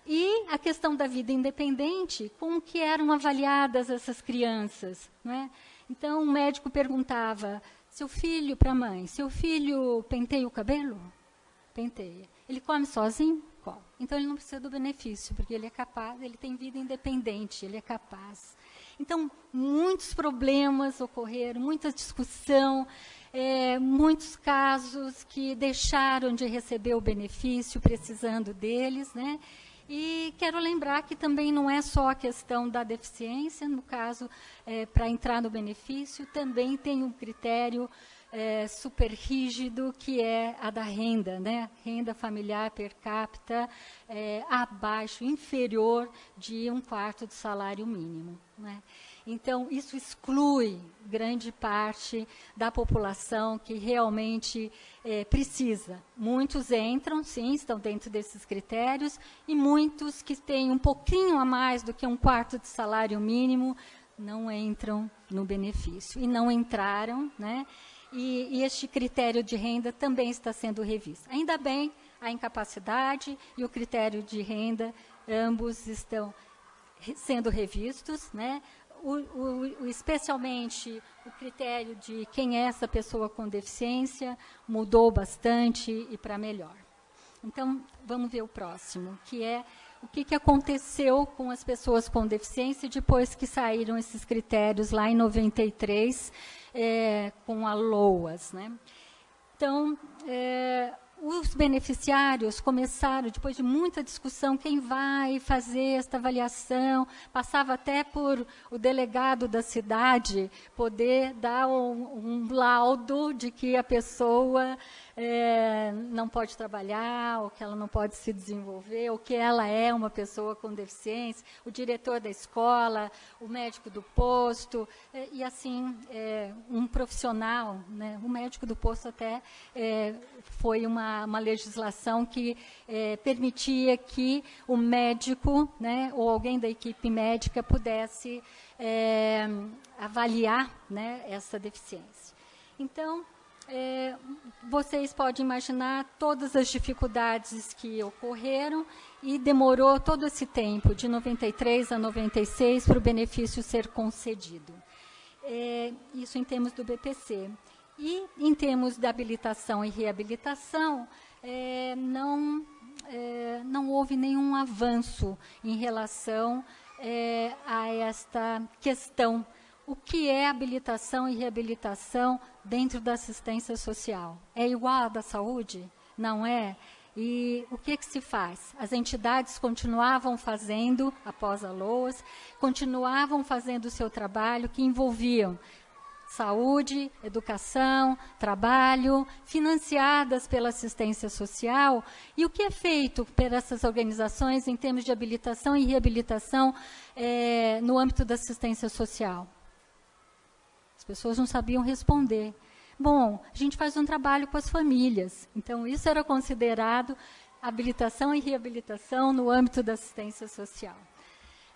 E a questão da vida independente, como que eram avaliadas essas crianças, não é? Então, um médico perguntava, para a mãe, seu filho penteia o cabelo? Penteia. Ele come sozinho? Então, ele não precisa do benefício, porque ele é capaz, ele tem vida independente, ele é capaz. Então, muitos problemas ocorreram, muita discussão, muitos casos que deixaram de receber o benefício precisando deles, né? E quero lembrar que também não é só a questão da deficiência, no caso, para entrar no benefício, também tem um critério super rígido, que é a da renda, né? Renda familiar per capita abaixo, inferior de 1/4 do salário mínimo, né? Então, isso exclui grande parte da população que realmente precisa. Muitos entram, sim, estão dentro desses critérios, e muitos que têm um pouquinho a mais do que 1/4 de salário mínimo não entram no benefício. E não entraram, né? E este critério de renda também está sendo revisto. Ainda bem, a incapacidade e o critério de renda, ambos estão sendo revistos, né? Especialmente o critério de quem é essa pessoa com deficiência mudou bastante e para melhor. Então, vamos ver o próximo, que é o que aconteceu com as pessoas com deficiência depois que saíram esses critérios lá em 93, com a LOAS, né? Então, os beneficiários começaram, depois de muita discussão, quem vai fazer esta avaliação, passava até por o delegado da cidade poder dar um laudo de que a pessoa não pode trabalhar, ou que ela não pode se desenvolver, ou que ela é uma pessoa com deficiência, o diretor da escola, o médico do posto, e assim, um profissional, né, o médico do posto até foi uma legislação que permitia que o médico, né, ou alguém da equipe médica pudesse avaliar, né, essa deficiência. Então, vocês podem imaginar todas as dificuldades que ocorreram e demorou todo esse tempo, de 93 a 96, para o benefício ser concedido. Isso em termos do BPC. E, em termos de habilitação e reabilitação, não houve nenhum avanço em relação a esta questão. O que é habilitação e reabilitação dentro da assistência social? É igual à da saúde? Não é? E o que se faz? As entidades continuavam fazendo, após a LOAS, continuavam fazendo o seu trabalho, que envolviam saúde, educação, trabalho, financiadas pela assistência social. E o que é feito por essas organizações em termos de habilitação e reabilitação no âmbito da assistência social? As pessoas não sabiam responder. Bom, a gente faz um trabalho com as famílias. Então, isso era considerado habilitação e reabilitação no âmbito da assistência social.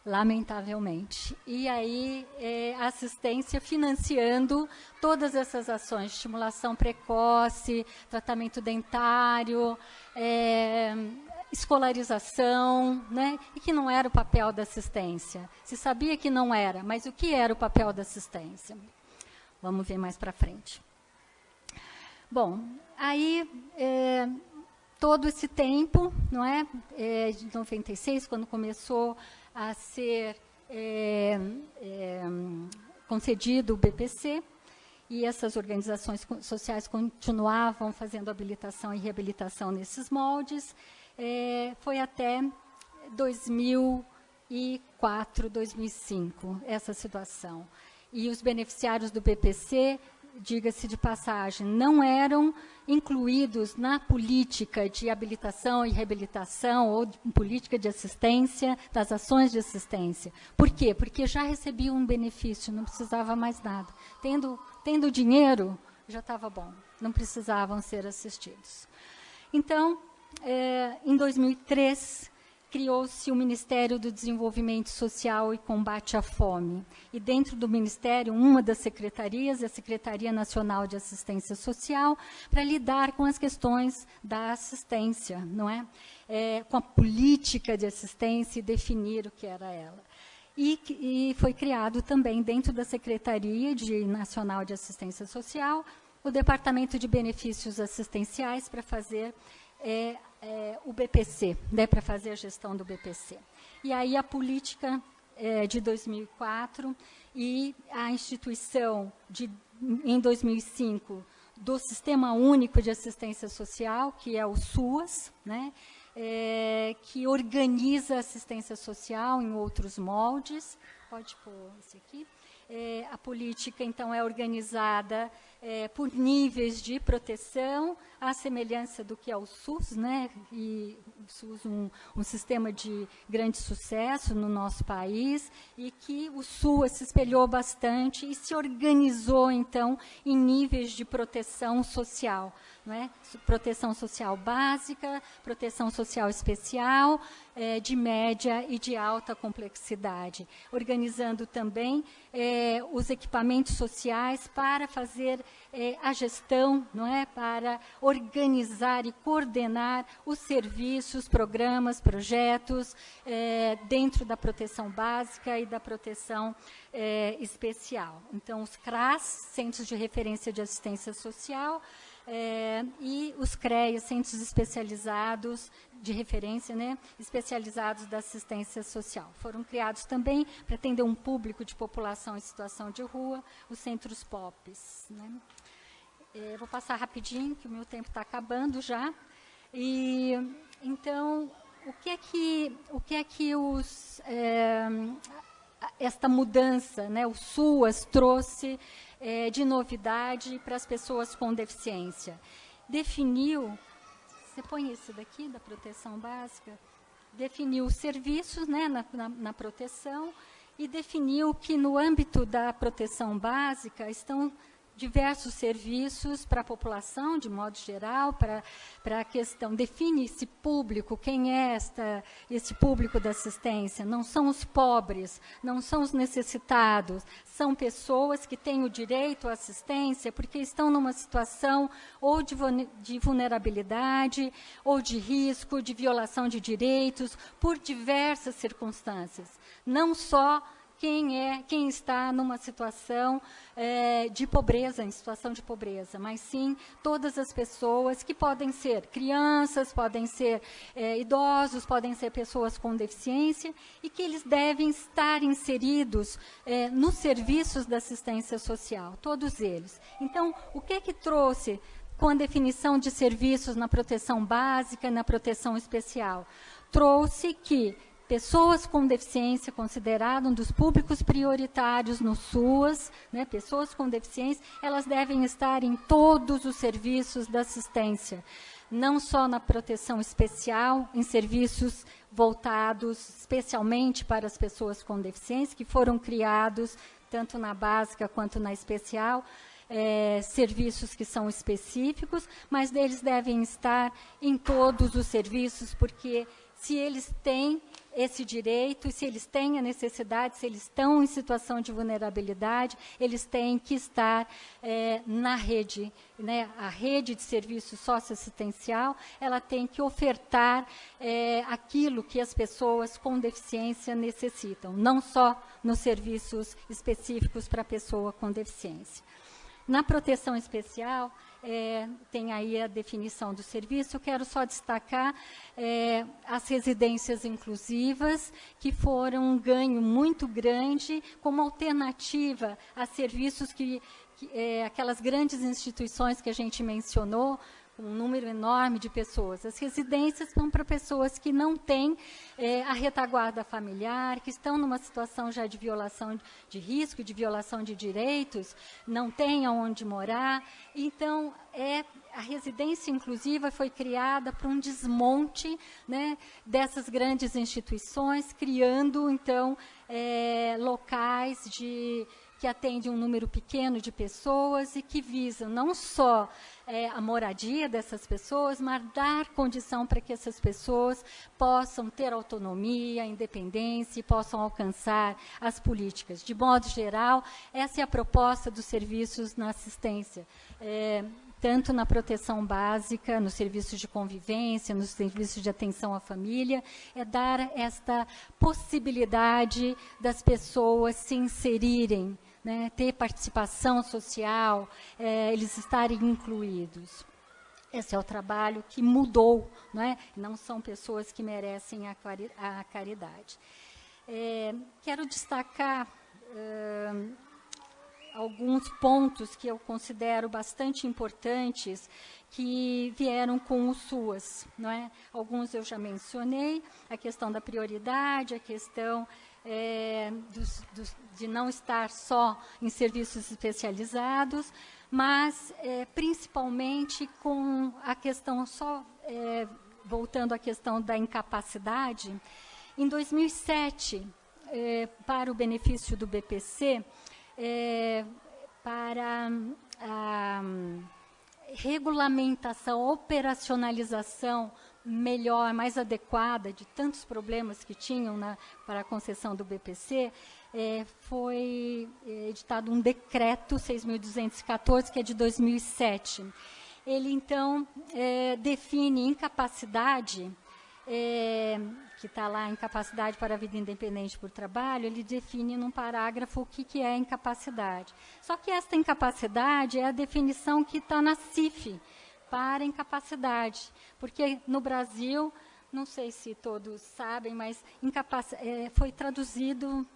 Lamentavelmente. E aí, a assistência financiando todas essas ações de estimulação precoce, tratamento dentário, escolarização, né? E que não era o papel da assistência. Se sabia que não era, mas o que era o papel da assistência? Vamos ver mais para frente. Bom, aí, todo esse tempo, não é? De 96, quando começou a ser concedido o BPC, e essas organizações sociais continuavam fazendo habilitação e reabilitação nesses moldes, foi até 2004, 2005, essa situação. E os beneficiários do BPC, diga-se de passagem, não eram incluídos na política de habilitação e reabilitação ou política de assistência, das ações de assistência. Por quê? Porque já recebiam um benefício, não precisava mais nada. Tendo dinheiro, já estava bom, não precisavam ser assistidos. Então, em 2003, criou-se o Ministério do Desenvolvimento Social e Combate à Fome. E dentro do Ministério, uma das secretarias, a Secretaria Nacional de Assistência Social, para lidar com as questões da assistência, não é? Com a política de assistência e definir o que era ela. E foi criado também, dentro da Secretaria Nacional de Assistência Social, o Departamento de Benefícios Assistenciais para fazer o BPC, né, para fazer a gestão do BPC. E aí a política de 2004, e a instituição, em 2005, do Sistema Único de Assistência Social, que é o SUAS, né, que organiza a assistência social em outros moldes. Pode pôr esse aqui. A política, então, é organizada por níveis de proteção, à semelhança do que é o SUS, né? E o SUS, um sistema de grande sucesso no nosso país, e que o SUAS se espelhou bastante e se organizou, então, em níveis de proteção social, né? Proteção social básica, proteção social especial, de média e de alta complexidade, organizando também os equipamentos sociais para fazer a gestão, não é, para organizar e coordenar os serviços, programas, projetos dentro da proteção básica e da proteção especial. Então, os CRAS, Centros de Referência de Assistência Social, e os CREAS, Centros Especializados de Referência, né, especializados da assistência social. Foram criados também para atender um público de população em situação de rua, os centros POPs. Né. Vou passar rapidinho, que o meu tempo está acabando já. E, então, o que é que esta mudança, né, o SUAS trouxe de novidade para as pessoas com deficiência? Definiu, você põe esse daqui, da proteção básica, definiu os serviços, né, na proteção, e definiu que no âmbito da proteção básica estão diversos serviços para a população, de modo geral, para a questão, define esse público, quem é esse público da assistência. Não são os pobres, não são os necessitados, são pessoas que têm o direito à assistência porque estão numa situação ou de vulnerabilidade, ou de risco, de violação de direitos, por diversas circunstâncias. Não só quem está numa situação de pobreza, em situação de pobreza, mas sim todas as pessoas que podem ser crianças, podem ser idosos, podem ser pessoas com deficiência, e que eles devem estar inseridos nos serviços da assistência social, todos eles. Então, o que é que trouxe com a definição de serviços na proteção básica e na proteção especial? Trouxe que pessoas com deficiência, consideradas um dos públicos prioritários no SUAS, né, pessoas com deficiência, elas devem estar em todos os serviços da assistência, não só na proteção especial, em serviços voltados especialmente para as pessoas com deficiência, que foram criados tanto na básica quanto na especial, serviços que são específicos, mas eles devem estar em todos os serviços, porque se eles têm esse direito, e se eles têm a necessidade, se eles estão em situação de vulnerabilidade, eles têm que estar na rede, né? A rede de serviço socioassistencial, ela tem que ofertar aquilo que as pessoas com deficiência necessitam, não só nos serviços específicos para a pessoa com deficiência. Na proteção especial, tem aí a definição do serviço. Eu quero só destacar as residências inclusivas, que foram um ganho muito grande como alternativa a serviços aquelas grandes instituições que a gente mencionou, um número enorme de pessoas. As residências são para pessoas que não têm a retaguarda familiar, que estão numa situação já de violação de risco, de violação de direitos, não têm aonde morar. Então, a residência inclusiva foi criada para um desmonte, né, dessas grandes instituições, criando, então, locais que atendem um número pequeno de pessoas e que visam não só a moradia dessas pessoas, mas dar condição para que essas pessoas possam ter autonomia, independência e possam alcançar as políticas. De modo geral, essa é a proposta dos serviços na assistência, tanto na proteção básica, nos serviços de convivência, nos serviços de atenção à família, é dar esta possibilidade das pessoas se inserirem, né, ter participação social, eles estarem incluídos. Esse é o trabalho que mudou, não é? Não são pessoas que merecem a caridade. Quero destacar alguns pontos que eu considero bastante importantes que vieram com o SUAS, não é? Alguns eu já mencionei, a questão da prioridade, a questão de não estar só em serviços especializados, mas principalmente com a questão, voltando à questão da incapacidade, em 2007, para o benefício do BPC, para a regulamentação, operacionalização melhor, mais adequada de tantos problemas que tinham para a concessão do BPC, foi editado um decreto 6.214, que é de 2007. Ele, então, define incapacidade, que está lá, incapacidade para a vida independente por trabalho, ele define num parágrafo o que é incapacidade. Só que esta incapacidade é a definição que está na CIF para incapacidade, porque no Brasil, não sei se todos sabem, mas foi traduzido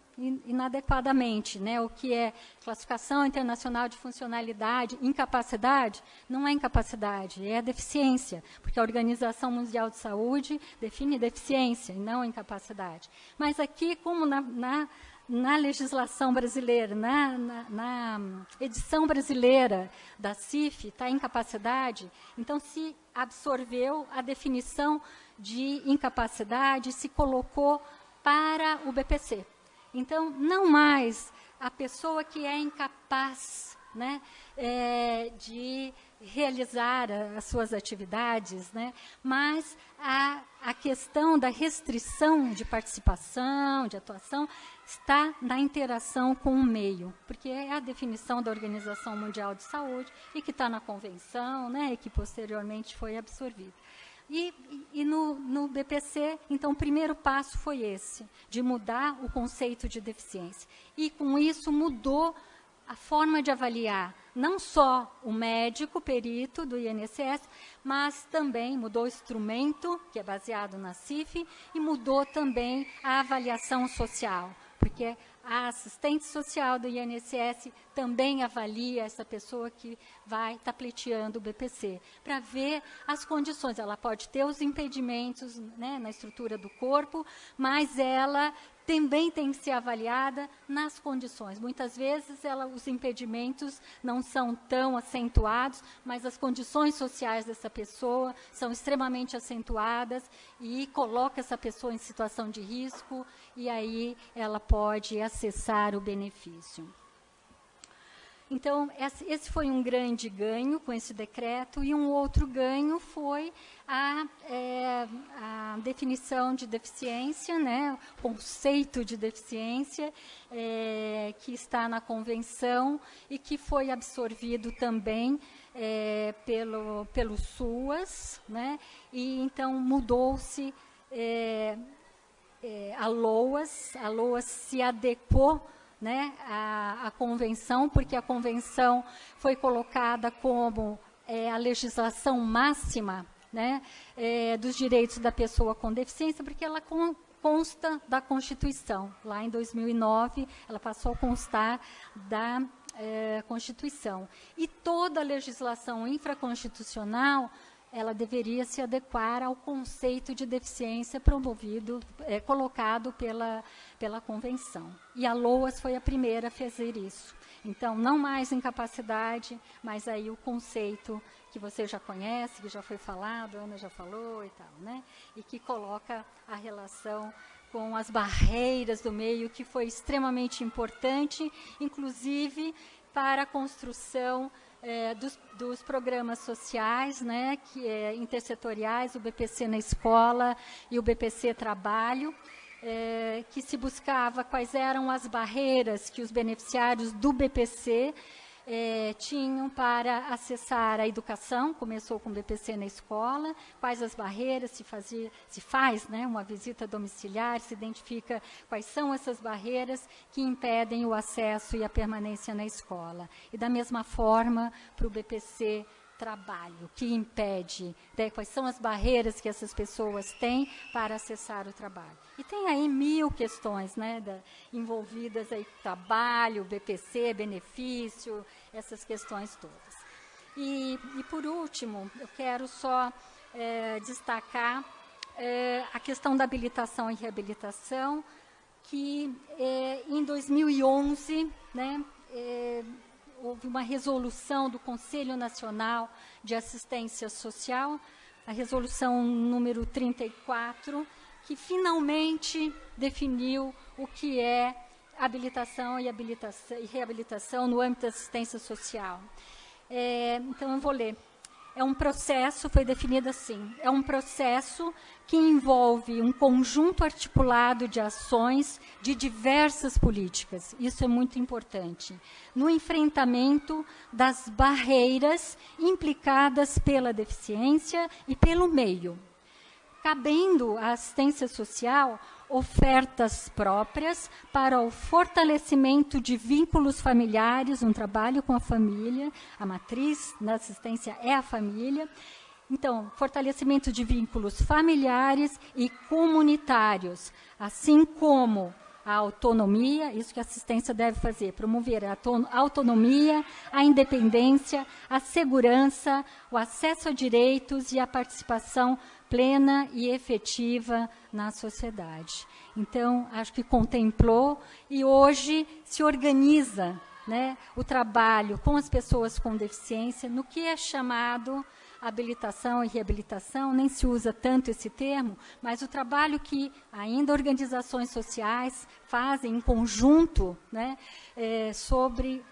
inadequadamente, né? O que é classificação internacional de funcionalidade, incapacidade, não é incapacidade, é deficiência, porque a Organização Mundial de Saúde define deficiência e não incapacidade. Mas aqui, como na legislação brasileira, na edição brasileira da CIF, está incapacidade, então se absorveu a definição de incapacidade, se colocou para o BPC. Então, não mais a pessoa que é incapaz, né, de realizar as suas atividades, né, mas a questão da restrição de participação, de atuação, está na interação com o meio, porque é a definição da Organização Mundial de Saúde e que está na convenção, né, e que posteriormente foi absorvida. E no BPC, então, o primeiro passo foi esse, de mudar o conceito de deficiência. E, com isso, mudou a forma de avaliar, não só o médico, perito do INSS, mas também mudou o instrumento, que é baseado na CIF, e mudou também a avaliação social, porque a assistente social do INSS também avalia essa pessoa que vai estar pleiteando o BPC, para ver as condições. Ela pode ter os impedimentos, né, na estrutura do corpo, mas ela também tem que ser avaliada nas condições. Muitas vezes os impedimentos não são tão acentuados, mas as condições sociais dessa pessoa são extremamente acentuadas e coloca essa pessoa em situação de risco, e aí ela pode acessar o benefício. Então, esse foi um grande ganho com esse decreto, e um outro ganho foi a definição de deficiência, né, o conceito de deficiência, que está na convenção e que foi absorvido também pelo SUAS, né, e então mudou-se a LOAS se adequou, né, a convenção, porque a convenção foi colocada como a legislação máxima, né, dos direitos da pessoa com deficiência, porque ela consta da Constituição. Lá em 2009, ela passou a constar da Constituição. E toda a legislação infraconstitucional, ela deveria se adequar ao conceito de deficiência promovido, colocado pela Convenção. E a LOAS foi a primeira a fazer isso. Então, não mais incapacidade, mas aí o conceito que você já conhece, que já foi falado, a Ana já falou e tal, né? E que coloca a relação com as barreiras do meio, que foi extremamente importante, inclusive para a construção dos programas sociais, né, intersetoriais, o BPC na escola e o BPC Trabalho, que se buscava quais eram as barreiras que os beneficiários do BPC tinham para acessar a educação. Começou com o BPC na escola, quais as barreiras, se faz, né, uma visita domiciliar, se identifica quais são essas barreiras que impedem o acesso e a permanência na escola. E da mesma forma, para o BPC trabalho, que impede, né, quais são as barreiras que essas pessoas têm para acessar o trabalho. E tem aí 1000 questões, né, envolvidas aí, trabalho, BPC, benefício, essas questões todas. E por último, eu quero só destacar a questão da habilitação e reabilitação, que em 2011, né, houve uma resolução do Conselho Nacional de Assistência Social, a resolução número 34, que finalmente definiu o que é habilitação e reabilitação no âmbito da assistência social. Então, eu vou ler. É um processo, foi definido assim, é um processo que envolve um conjunto articulado de ações de diversas políticas, isso é muito importante, no enfrentamento das barreiras implicadas pela deficiência e pelo meio, cabendo à assistência social ofertas próprias para o fortalecimento de vínculos familiares, um trabalho com a família, a matriz da assistência é a família. Então, fortalecimento de vínculos familiares e comunitários, assim como a autonomia, isso que a assistência deve fazer, promover a autonomia, a independência, a segurança, o acesso a direitos e a participação plena e efetiva na sociedade. Então, acho que contemplou e hoje se organiza, né, o trabalho com as pessoas com deficiência no que é chamado habilitação e reabilitação, nem se usa tanto esse termo, mas o trabalho que ainda organizações sociais fazem em conjunto, né, sobre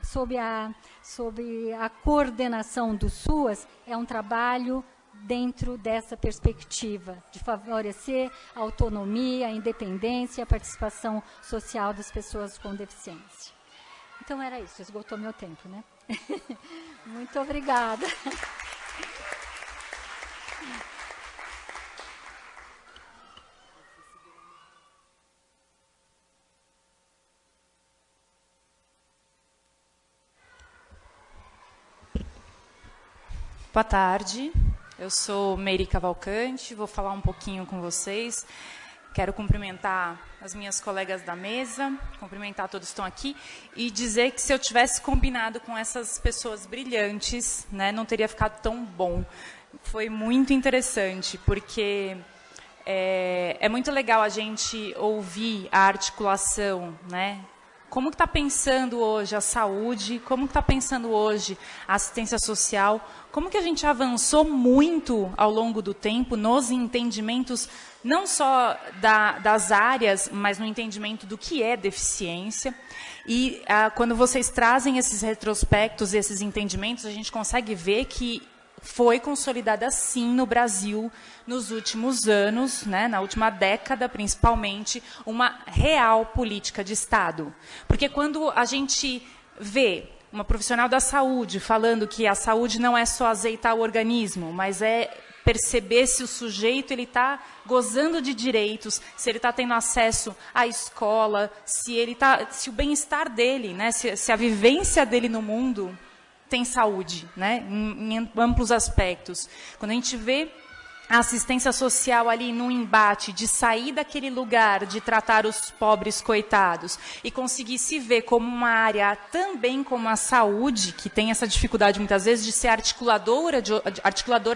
a coordenação do SUAS, é um trabalho dentro dessa perspectiva de favorecer a autonomia, a independência e a participação social das pessoas com deficiência. Então, era isso, esgotou meu tempo, né? Muito obrigada. Boa tarde, eu sou Meire Cavalcante, vou falar um pouquinho com vocês. Quero cumprimentar as minhas colegas da mesa, cumprimentar todos que estão aqui e dizer que se eu tivesse combinado com essas pessoas brilhantes, né, não teria ficado tão bom. Foi muito interessante, porque é muito legal a gente ouvir a articulação, né? Como que está pensando hoje a saúde, como que está pensando hoje a assistência social, como que a gente avançou muito ao longo do tempo nos entendimentos, não só das áreas, mas no entendimento do que é deficiência. E quando vocês trazem esses retrospectos, esses entendimentos, a gente consegue ver que foi consolidada, sim, no Brasil, nos últimos anos, né, na última década, principalmente, uma real política de Estado. Porque quando a gente vê uma profissional da saúde falando que a saúde não é só azeitar o organismo, mas é perceber se o sujeito está gozando de direitos, se ele está tendo acesso à escola, se o bem-estar dele, né, se a vivência dele no mundo tem saúde, né, em amplos aspectos. Quando a gente vê a assistência social ali num embate de sair daquele lugar de tratar os pobres coitados e conseguir se ver como uma área também como a saúde, que tem essa dificuldade muitas vezes de ser articuladora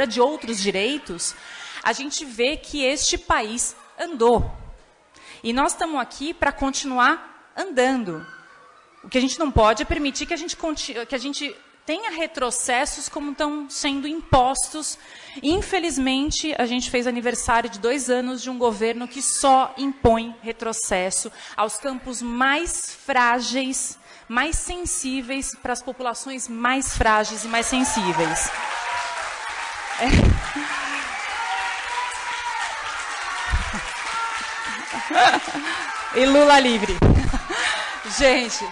de outros direitos, a gente vê que este país andou. E nós estamos aqui para continuar andando. O que a gente não pode é permitir que a gente tenha retrocessos como estão sendo impostos. Infelizmente, a gente fez aniversário de 2 anos de um governo que só impõe retrocesso aos campos mais frágeis, mais sensíveis, para as populações mais frágeis e mais sensíveis. E Lula livre. Gente,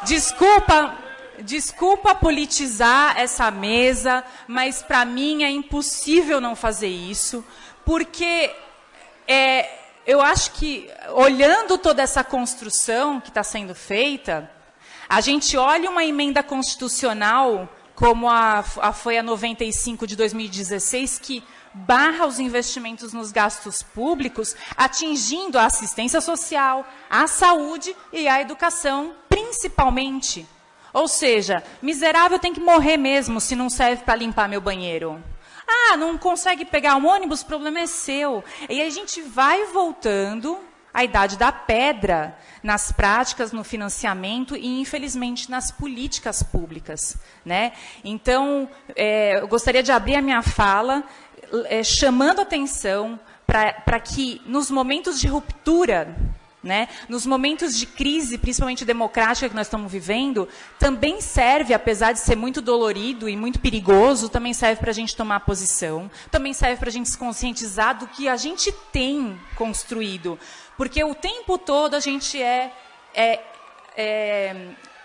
desculpa politizar essa mesa, mas para mim é impossível não fazer isso, porque eu acho que, olhando toda essa construção que está sendo feita, a gente olha uma emenda constitucional como foi a 95 de 2016, que barra os investimentos nos gastos públicos, atingindo a assistência social, a saúde e a educação, principalmente. Ou seja, miserável tem que morrer mesmo se não serve para limpar meu banheiro. Ah, não consegue pegar um ônibus, o problema é seu. E aí a gente vai voltando à idade da pedra nas práticas, no financiamento e, infelizmente, nas políticas públicas, né? Então, eu gostaria de abrir a minha fala chamando atenção para que, nos momentos de ruptura, né, nos momentos de crise, principalmente democrática que nós estamos vivendo, também serve, apesar de ser muito dolorido e muito perigoso, também serve para a gente tomar posição, também serve para a gente se conscientizar do que a gente tem construído. Porque o tempo todo a gente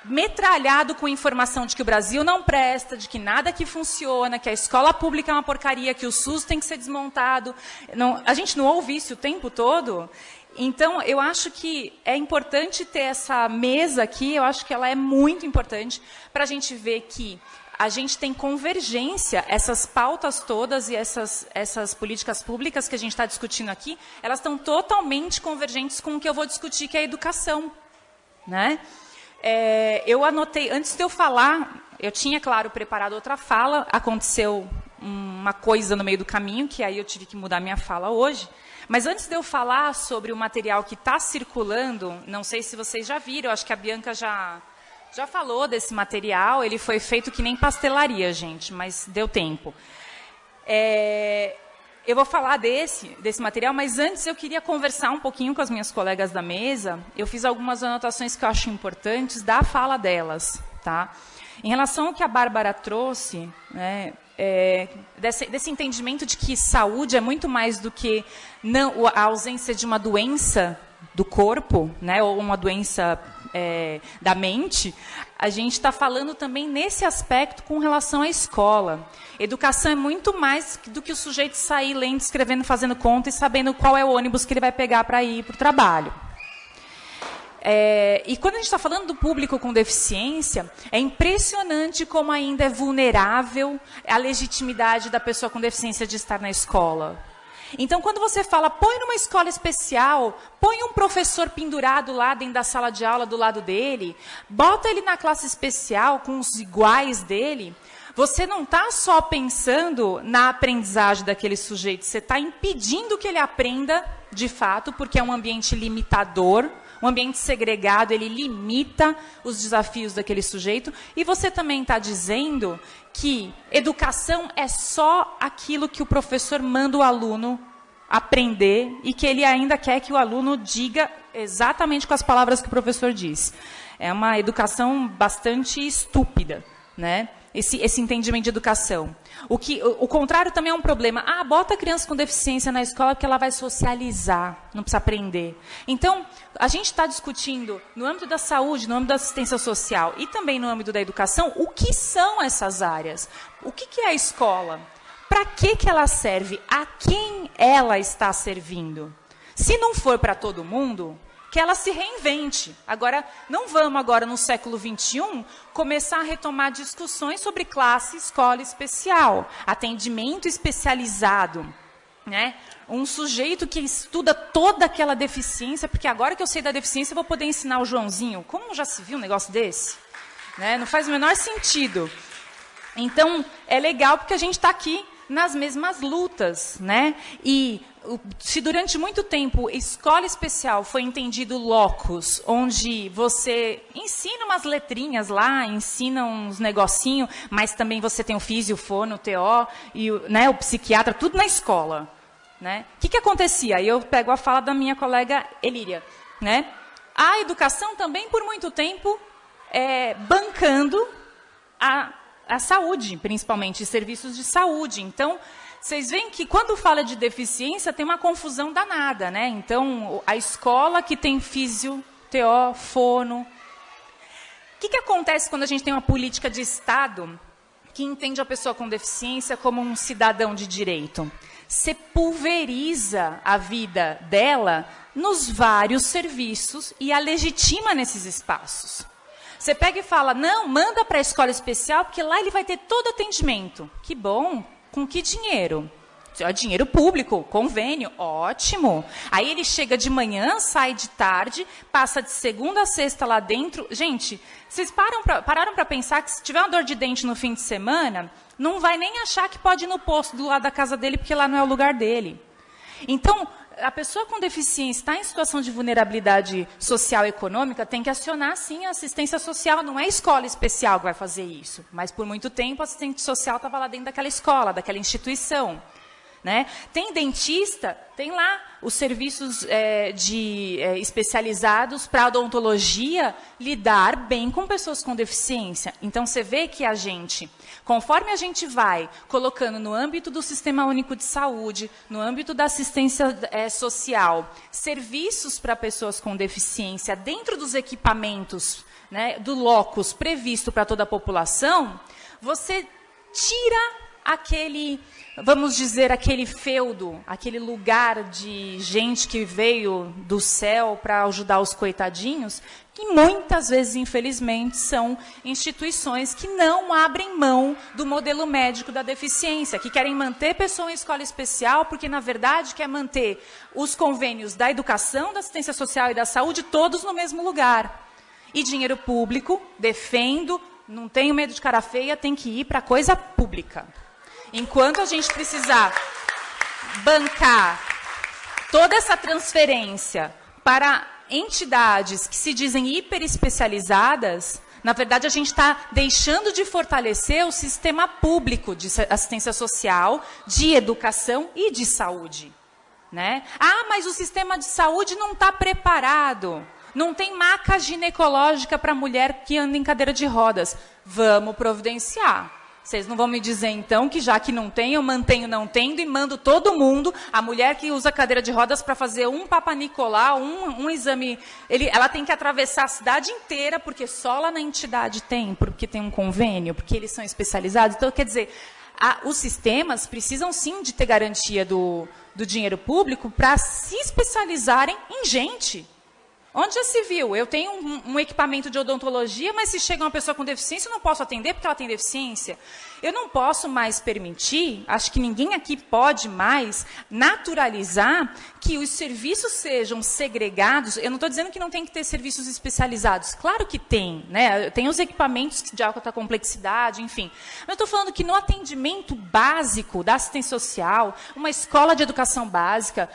metralhado com informação de que o Brasil não presta, de que nada aqui funciona, que a escola pública é uma porcaria, que o SUS tem que ser desmontado. Não, a gente não ouve isso o tempo todo? Então, eu acho que é importante ter essa mesa aqui, eu acho que ela é muito importante para a gente ver que a gente tem convergência, essas pautas todas e essas políticas públicas que a gente está discutindo aqui, elas estão totalmente convergentes com o que eu vou discutir, que é a educação, né? Eu anotei, antes de eu falar, eu tinha, claro, preparado outra fala, aconteceu uma coisa no meio do caminho, que aí eu tive que mudar minha fala hoje. Mas antes de eu falar sobre o material que está circulando, não sei se vocês já viram, acho que a Bianca já falou desse material, ele foi feito que nem pastelaria, gente, mas deu tempo. Eu vou falar desse material, mas antes eu queria conversar um pouquinho com as minhas colegas da mesa. Eu fiz algumas anotações que eu acho importantes da fala delas, tá? Em relação ao que a Bárbara trouxe, né, desse entendimento de que saúde é muito mais do que a ausência de uma doença do corpo, né, ou uma doença da mente, a gente está falando também nesse aspecto com relação à escola. Educação é muito mais do que o sujeito sair lendo, escrevendo, fazendo conta e sabendo qual é o ônibus que ele vai pegar para ir para o trabalho. E quando a gente está falando do público com deficiência, é impressionante como ainda é vulnerável a legitimidade da pessoa com deficiência de estar na escola. Então, quando você fala, põe numa escola especial, põe um professor pendurado lá dentro da sala de aula do lado dele, bota ele na classe especial com os iguais dele, você não está só pensando na aprendizagem daquele sujeito, você está impedindo que ele aprenda de fato, porque é um ambiente limitador, um ambiente segregado, ele limita os desafios daquele sujeito, e você também está dizendo que educação é só aquilo que o professor manda o aluno aprender e que ele ainda quer que o aluno diga exatamente com as palavras que o professor diz. É uma educação bastante estúpida, né? Esse entendimento de educação. O contrário também é um problema. Bota a criança com deficiência na escola porque ela vai socializar, não precisa aprender. Então, a gente está discutindo, no âmbito da saúde, no âmbito da assistência social e também no âmbito da educação, o que são essas áreas? O que é a escola? Para que ela serve? A quem ela está servindo? Se não for para todo mundo, que ela se reinvente. Agora, não vamos agora, no século XXI, começar a retomar discussões sobre classe, escola especial, atendimento especializado, né? Um sujeito que estuda toda aquela deficiência, porque agora que eu sei da deficiência, eu vou poder ensinar o Joãozinho. Como já se viu um negócio desse? Né? Não faz o menor sentido. Então, é legal porque a gente está aqui nas mesmas lutas, né? E se durante muito tempo escola especial foi entendido locus, onde você ensina umas letrinhas lá, ensina uns negocinho, mas também você tem o físio, o fono, o TO, e o psiquiatra, tudo na escola. Né? O que acontecia? Eu pego a fala da minha colega Elíria. Né? A educação também, por muito tempo, bancando a saúde, principalmente, serviços de saúde. Então, vocês veem que quando fala de deficiência tem uma confusão danada, né? Então, a escola que tem físio, TO, fono. O que acontece quando a gente tem uma política de Estado que entende a pessoa com deficiência como um cidadão de direito? Você pulveriza a vida dela nos vários serviços e a legitima nesses espaços. Você pega e fala, não, manda para a escola especial, porque lá ele vai ter todo atendimento. Que bom, com que dinheiro? Dinheiro público, convênio, ótimo. Aí ele chega de manhã, sai de tarde, passa de segunda a sexta lá dentro. Gente, vocês pararam para pensar que se tiver uma dor de dente no fim de semana, não vai nem achar que pode ir no posto do lado da casa dele, porque lá não é o lugar dele. Então, a pessoa com deficiência está em situação de vulnerabilidade social e econômica, tem que acionar, sim, a assistência social. Não é a escola especial que vai fazer isso. Mas, por muito tempo, a assistente social estava lá dentro daquela escola, daquela instituição. Né? Tem dentista, tem lá os serviços especializados para odontologia lidar bem com pessoas com deficiência. Então, você vê que a gente, conforme a gente vai colocando no âmbito do Sistema Único de Saúde, no âmbito da assistência social, serviços para pessoas com deficiência dentro dos equipamentos, né, do locus previsto para toda a população, você tira aquele, vamos dizer, aquele feudo, aquele lugar de gente que veio do céu para ajudar os coitadinhos, que muitas vezes, infelizmente, são instituições que não abrem mão do modelo médico da deficiência, que querem manter pessoa em escola especial, porque, na verdade, quer manter os convênios da educação, da assistência social e da saúde todos no mesmo lugar. E dinheiro público, defendo, não tenho medo de cara feia, tem que ir para coisa pública. Enquanto a gente precisar bancar toda essa transferência para entidades que se dizem hiperespecializadas, na verdade, a gente está deixando de fortalecer o sistema público de assistência social, de educação e de saúde. Né? Ah, mas o sistema de saúde não está preparado. Não tem maca ginecológica para mulher que anda em cadeira de rodas. Vamos providenciar. Vocês não vão me dizer, então, que já que não tem, eu mantenho não tendo e mando todo mundo, a mulher que usa cadeira de rodas para fazer um Papanicolau, um exame, ela tem que atravessar a cidade inteira, porque só lá na entidade tem, porque tem um convênio, porque eles são especializados. Então, quer dizer, os sistemas precisam, sim, de ter garantia do dinheiro público para se especializarem em gente. Onde já se viu? Eu tenho um equipamento de odontologia, mas se chega uma pessoa com deficiência, eu não posso atender porque ela tem deficiência. Eu não posso mais permitir, acho que ninguém aqui pode mais naturalizar que os serviços sejam segregados. Eu não estou dizendo que não tem que ter serviços especializados. Claro que tem, né? Tem os equipamentos de alta complexidade, enfim. Mas eu estou falando que no atendimento básico da assistência social, uma escola de educação básica,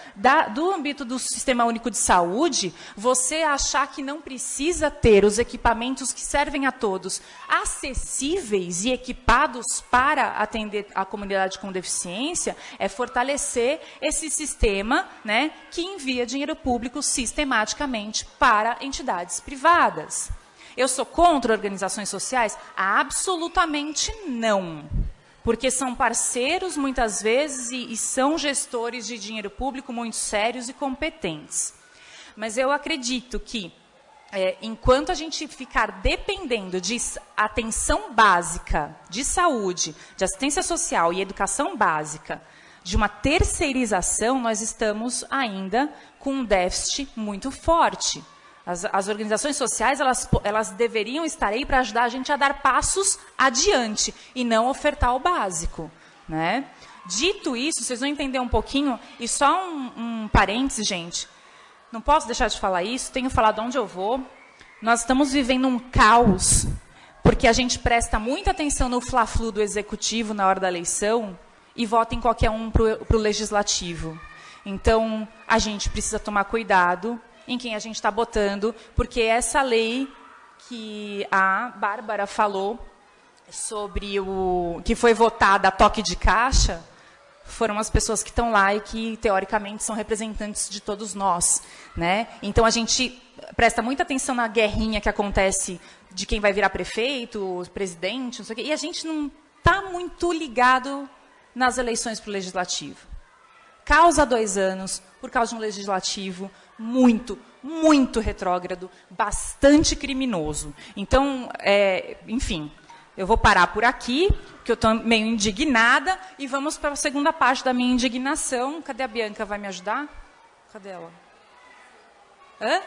do âmbito do Sistema Único de Saúde, você achar que não precisa ter os equipamentos que servem a todos acessíveis e equipados para atender a comunidade com deficiência, é fortalecer esse sistema, né, que envia dinheiro público sistematicamente para entidades privadas. Eu sou contra organizações sociais? Absolutamente não. Porque são parceiros, muitas vezes, e são gestores de dinheiro público muito sérios e competentes. Mas eu acredito que, enquanto a gente ficar dependendo de atenção básica, de saúde, de assistência social e educação básica, de uma terceirização, nós estamos ainda com um déficit muito forte. As organizações sociais, elas deveriam estar aí para ajudar a gente a dar passos adiante e não ofertar o básico. Né? Dito isso, vocês vão entender um pouquinho, e só um parênteses, gente. Não posso deixar de falar isso, tenho falado onde eu vou. Nós estamos vivendo um caos, porque a gente presta muita atenção no fla-flu do executivo na hora da eleição e vota em qualquer um para o legislativo. Então, a gente precisa tomar cuidado em quem a gente está botando, porque essa lei que a Bárbara falou sobre que foi votada a toque de caixa, foram as pessoas que estão lá e que, teoricamente, são representantes de todos nós. Né? Então, a gente presta muita atenção na guerrinha que acontece de quem vai virar prefeito, presidente, não sei o quê, e a gente não está muito ligado nas eleições para o legislativo. Causa 2 anos, por causa de um legislativo muito, muito retrógrado, bastante criminoso. Então, enfim... Eu vou parar por aqui, porque eu estou meio indignada, e vamos para a segunda parte da minha indignação. Cadê a Bianca? Vai me ajudar? Cadê ela? Hã?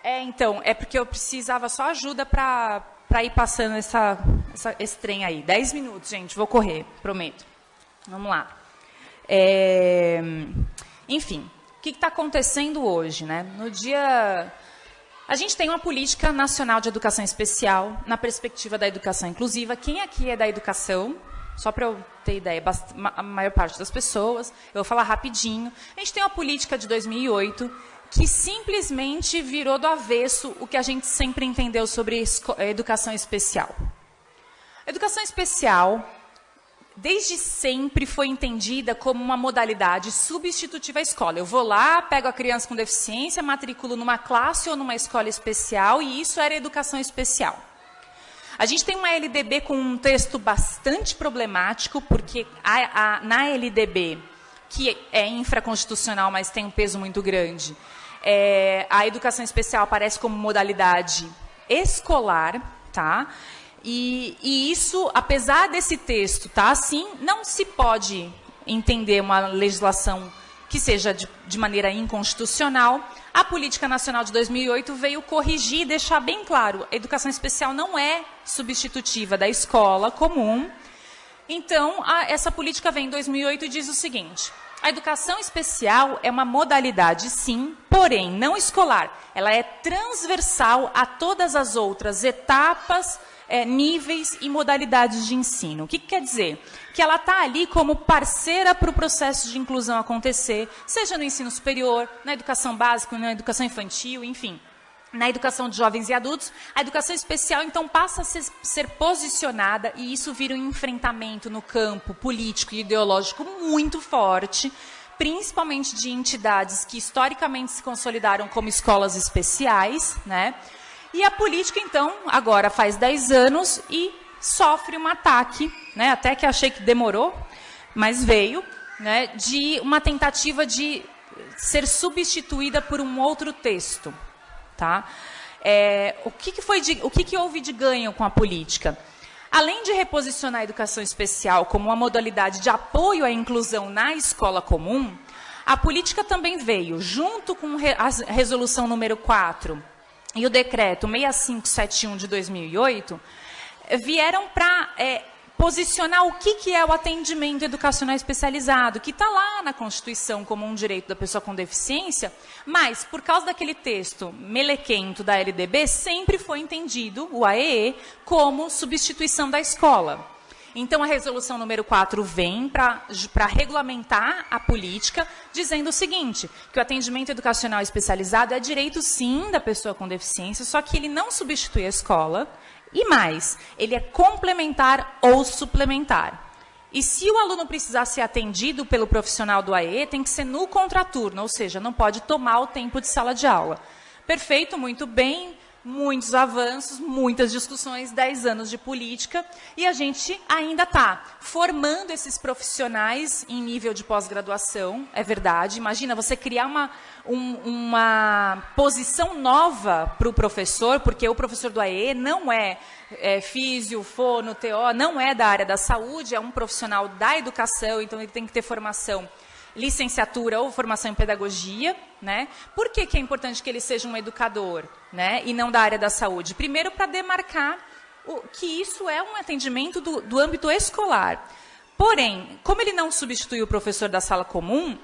Então, é porque eu precisava só ajuda para ir passando esse trem aí. 10 minutos, gente, vou correr, prometo. Vamos lá. Enfim, o que está acontecendo hoje, né? No dia... A gente tem uma política nacional de educação especial na perspectiva da educação inclusiva. Quem aqui é da educação? Só para eu ter ideia, a maior parte das pessoas. Eu vou falar rapidinho. A gente tem uma política de 2008 que simplesmente virou do avesso o que a gente sempre entendeu sobre educação especial. A educação especial, desde sempre, foi entendida como uma modalidade substitutiva à escola. Eu vou lá, pego a criança com deficiência, matriculo numa classe ou numa escola especial, e isso era educação especial. A gente tem uma LDB com um texto bastante problemático, porque na LDB, que é infraconstitucional, mas tem um peso muito grande, a educação especial aparece como modalidade escolar, tá? E isso, apesar desse texto tá assim, não se pode entender uma legislação que seja de maneira inconstitucional. A Política Nacional de 2008 veio corrigir e deixar bem claro, a educação especial não é substitutiva da escola comum. Então, essa política vem em 2008 e diz o seguinte: a educação especial é uma modalidade, sim, porém não escolar. Ela é transversal a todas as outras etapas, níveis e modalidades de ensino. O que quer dizer? Que ela está ali como parceira para o processo de inclusão acontecer, seja no ensino superior, na educação básica, na educação infantil, enfim, na educação de jovens e adultos. A educação especial, então, passa a ser posicionada, e isso vira um enfrentamento no campo político e ideológico muito forte, principalmente de entidades que historicamente se consolidaram como escolas especiais, né? E a política, então, agora faz 10 anos e sofre um ataque, né, até que achei que demorou, mas veio, né, de uma tentativa de ser substituída por um outro texto. Tá? O que houve de ganho com a política? Além de reposicionar a educação especial como uma modalidade de apoio à inclusão na escola comum, a política também veio, junto com a resolução número 4 e o decreto 6571 de 2008, vieram para posicionar o que é o atendimento educacional especializado, que está lá na Constituição como um direito da pessoa com deficiência, mas, por causa daquele texto melequento da LDB, sempre foi entendido, o AEE, como substituição da escola. Então, a resolução número 4 vem para regulamentar a política, dizendo o seguinte, que o atendimento educacional especializado é direito, sim, da pessoa com deficiência, só que ele não substitui a escola. E mais, ele é complementar ou suplementar. E se o aluno precisar ser atendido pelo profissional do AE, tem que ser no contraturno, ou seja, não pode tomar o tempo de sala de aula. Perfeito, muito bem, muitos avanços, muitas discussões, 10 anos de política, e a gente ainda está formando esses profissionais em nível de pós-graduação, é verdade. Imagina você criar uma posição nova para o professor, porque o professor do AE não é físio, fono, TO, não é da área da saúde, é um profissional da educação, então ele tem que ter formação, licenciatura ou formação em pedagogia, né? Por que é importante que ele seja um educador, né? E não da área da saúde? Primeiro, para demarcar que isso é um atendimento do âmbito escolar. Porém, como ele não substitui o professor da sala comum,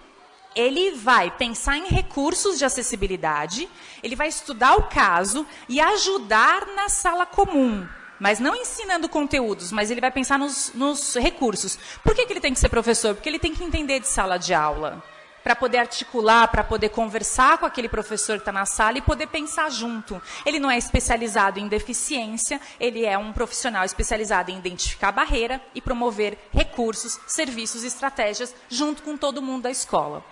ele vai pensar em recursos de acessibilidade, ele vai estudar o caso e ajudar na sala comum, mas não ensinando conteúdos, mas ele vai pensar nos recursos. Por que ele tem que ser professor? Porque ele tem que entender de sala de aula, para poder articular, para poder conversar com aquele professor que está na sala e poder pensar junto. Ele não é especializado em deficiência, ele é um profissional especializado em identificar a barreira e promover recursos, serviços e estratégias junto com todo mundo da escola.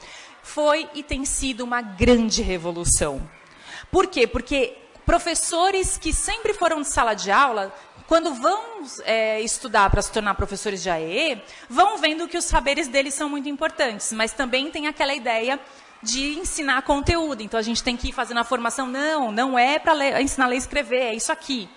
Foi e tem sido uma grande revolução. Por quê? Porque professores que sempre foram de sala de aula, quando vão estudar para se tornar professores de AEE, vão vendo que os saberes deles são muito importantes, mas também tem aquela ideia de ensinar conteúdo. Então, a gente tem que ir fazendo a formação. Não é para ensinar a ler e escrever, é isso aqui.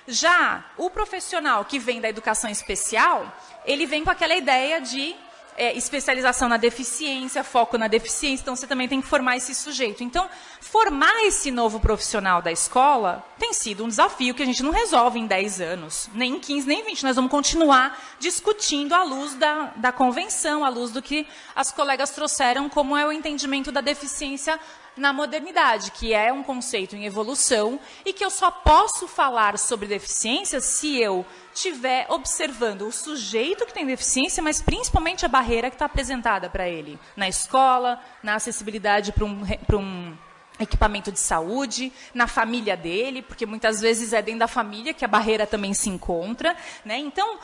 Já o profissional que vem da educação especial, ele vem com aquela ideia de especialização na deficiência, foco na deficiência, então você também tem que formar esse sujeito. Então, formar esse novo profissional da escola tem sido um desafio que a gente não resolve em 10 anos, nem em 15, nem em 20. Nós vamos continuar discutindo à luz da convenção, à luz do que as colegas trouxeram, como é o entendimento da deficiência na modernidade, que é um conceito em evolução e que eu só posso falar sobre deficiência se eu estiver observando o sujeito que tem deficiência, mas principalmente a barreira que está apresentada para ele, na escola, na acessibilidade para um equipamento de saúde, na família dele, porque muitas vezes é dentro da família que a barreira também se encontra, né? Então,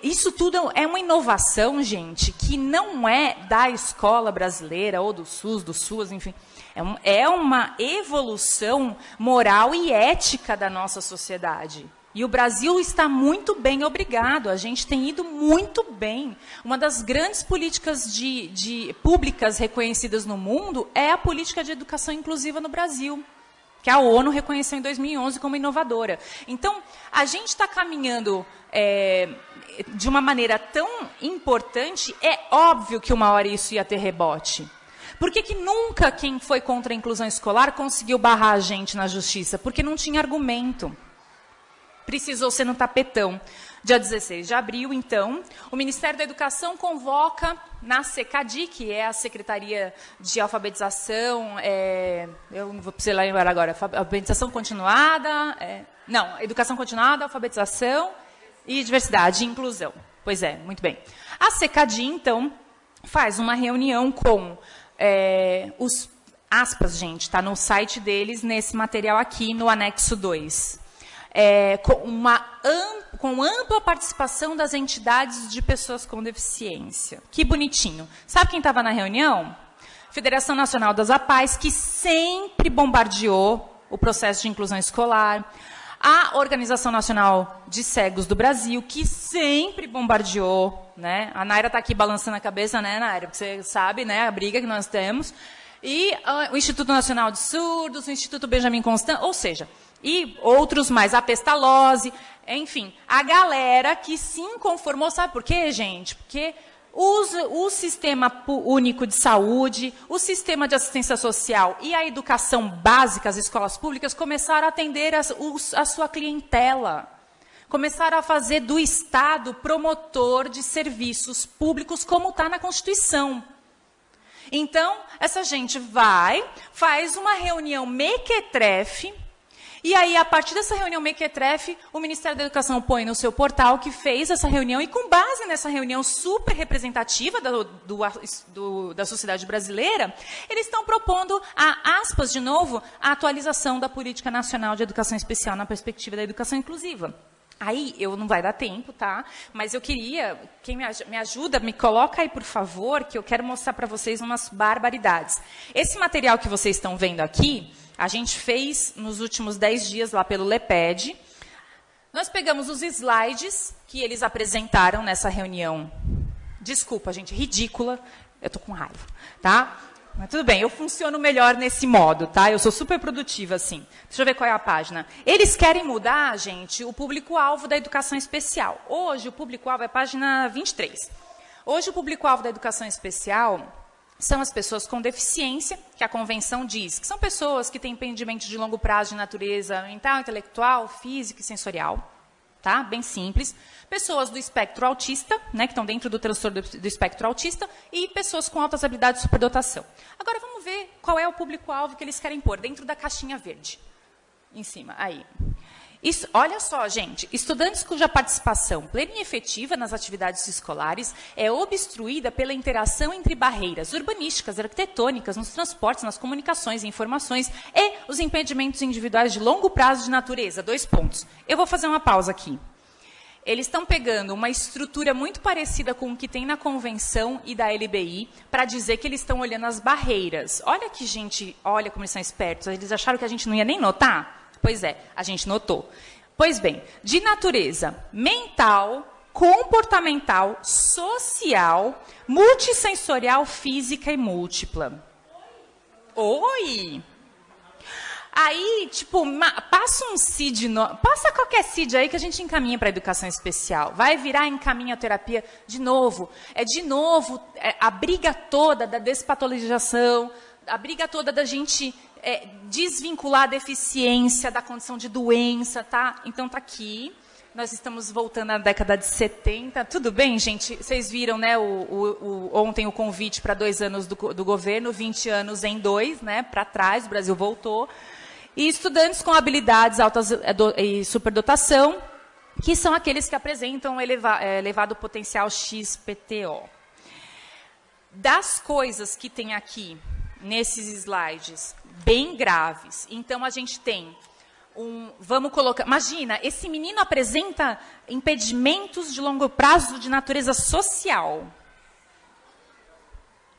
isso tudo é uma inovação, gente, que não é da escola brasileira, ou do SUS, do SUAS, enfim. É uma evolução moral e ética da nossa sociedade. E o Brasil está muito bem, obrigado. A gente tem ido muito bem. Uma das grandes políticas públicas reconhecidas no mundo é a política de educação inclusiva no Brasil, que a ONU reconheceu em 2011 como inovadora. Então, a gente está caminhando de uma maneira tão importante, é óbvio que uma hora isso ia ter rebote. Por que nunca quem foi contra a inclusão escolar conseguiu barrar a gente na justiça? Porque não tinha argumento. Precisou ser no tapetão. Dia 16 de abril, então, o Ministério da Educação convoca na SECADI, que é a Secretaria de Alfabetização, eu não vou precisar lembrar agora, alfabetização continuada, educação continuada, alfabetização e diversidade e inclusão. Pois é, muito bem. A SECADI, então, faz uma reunião com os... Aspas, gente, está no site deles, nesse material aqui, no anexo 2. Com ampla participação das entidades de pessoas com deficiência. Que bonitinho. Sabe quem estava na reunião? Federação Nacional das APAES, que sempre bombardeou o processo de inclusão escolar. A Organização Nacional de Cegos do Brasil, que sempre bombardeou, né? A Naira está aqui balançando a cabeça, né, Naira? Porque você sabe, né, a briga que nós temos. E o Instituto Nacional de Surdos, o Instituto Benjamin Constant, ou seja, e outros mais, a Pestalozzi, enfim, a galera que se inconformou, sabe por quê, gente? Porque o Sistema Único de Saúde, o Sistema de Assistência Social e a educação básica, as escolas públicas, começaram a atender a sua clientela. Começaram a fazer do Estado promotor de serviços públicos, como está na Constituição. Então, essa gente faz uma reunião mequetrefe, e aí, a partir dessa reunião mequetrefe, o Ministério da Educação põe no seu portal que fez essa reunião, e com base nessa reunião super representativa da sociedade brasileira, eles estão propondo, aspas de novo, a atualização da Política Nacional de Educação Especial na perspectiva da educação inclusiva. Aí, não vai dar tempo, tá? Mas eu queria, quem me ajuda, me coloca aí, por favor, que eu quero mostrar para vocês umas barbaridades. Esse material que vocês estão vendo aqui, a gente fez nos últimos 10 dias lá pelo LEPED. Nós pegamos os slides que eles apresentaram nessa reunião. Desculpa, gente, ridícula. Eu estou com raiva, tá? Mas tudo bem, eu funciono melhor nesse modo, tá? Eu sou super produtiva, assim. Deixa eu ver qual é a página. Eles querem mudar, gente, o público-alvo da educação especial. Hoje, o público-alvo é a página 23. Hoje, o público-alvo da educação especial são as pessoas com deficiência, que a Convenção diz que são pessoas que têm impedimento de longo prazo de natureza mental, intelectual, física e sensorial. Tá? Bem simples. Pessoas do espectro autista, né, que estão dentro do transtorno do espectro autista, e pessoas com altas habilidades de superdotação. Agora, vamos ver qual é o público-alvo que eles querem pôr dentro da caixinha verde. Em cima, aí. Isso, olha só, gente, estudantes cuja participação plena e efetiva nas atividades escolares é obstruída pela interação entre barreiras urbanísticas, arquitetônicas, nos transportes, nas comunicações e informações e os impedimentos individuais de longo prazo de natureza. 2 pontos. Eu vou fazer uma pausa aqui. Eles estão pegando uma estrutura muito parecida com o que tem na Convenção e da LBI para dizer que eles estão olhando as barreiras. Olha que gente, olha como eles são espertos. Eles acharam que a gente não ia nem notar? Pois é, a gente notou. Pois bem, de natureza mental, comportamental, social, multissensorial, física e múltipla. Oi! Aí, tipo, passa um CID, passa qualquer CID aí que a gente encaminha para a educação especial. Vai virar encaminha-terapia de novo. A briga toda da despatologização, a briga toda da gente desvincular a deficiência da condição de doença, tá? Então, tá aqui. Nós estamos voltando à década de 70. Tudo bem, gente? Vocês viram, né, ontem o convite para 2 anos do governo, 20 anos em 2, né, para trás, o Brasil voltou. E estudantes com habilidades altas e superdotação, que são aqueles que apresentam elevado potencial XPTO. Das coisas que tem aqui, nesses slides, bem graves, então a gente tem vamos colocar, imagina, esse menino apresenta impedimentos de longo prazo de natureza social.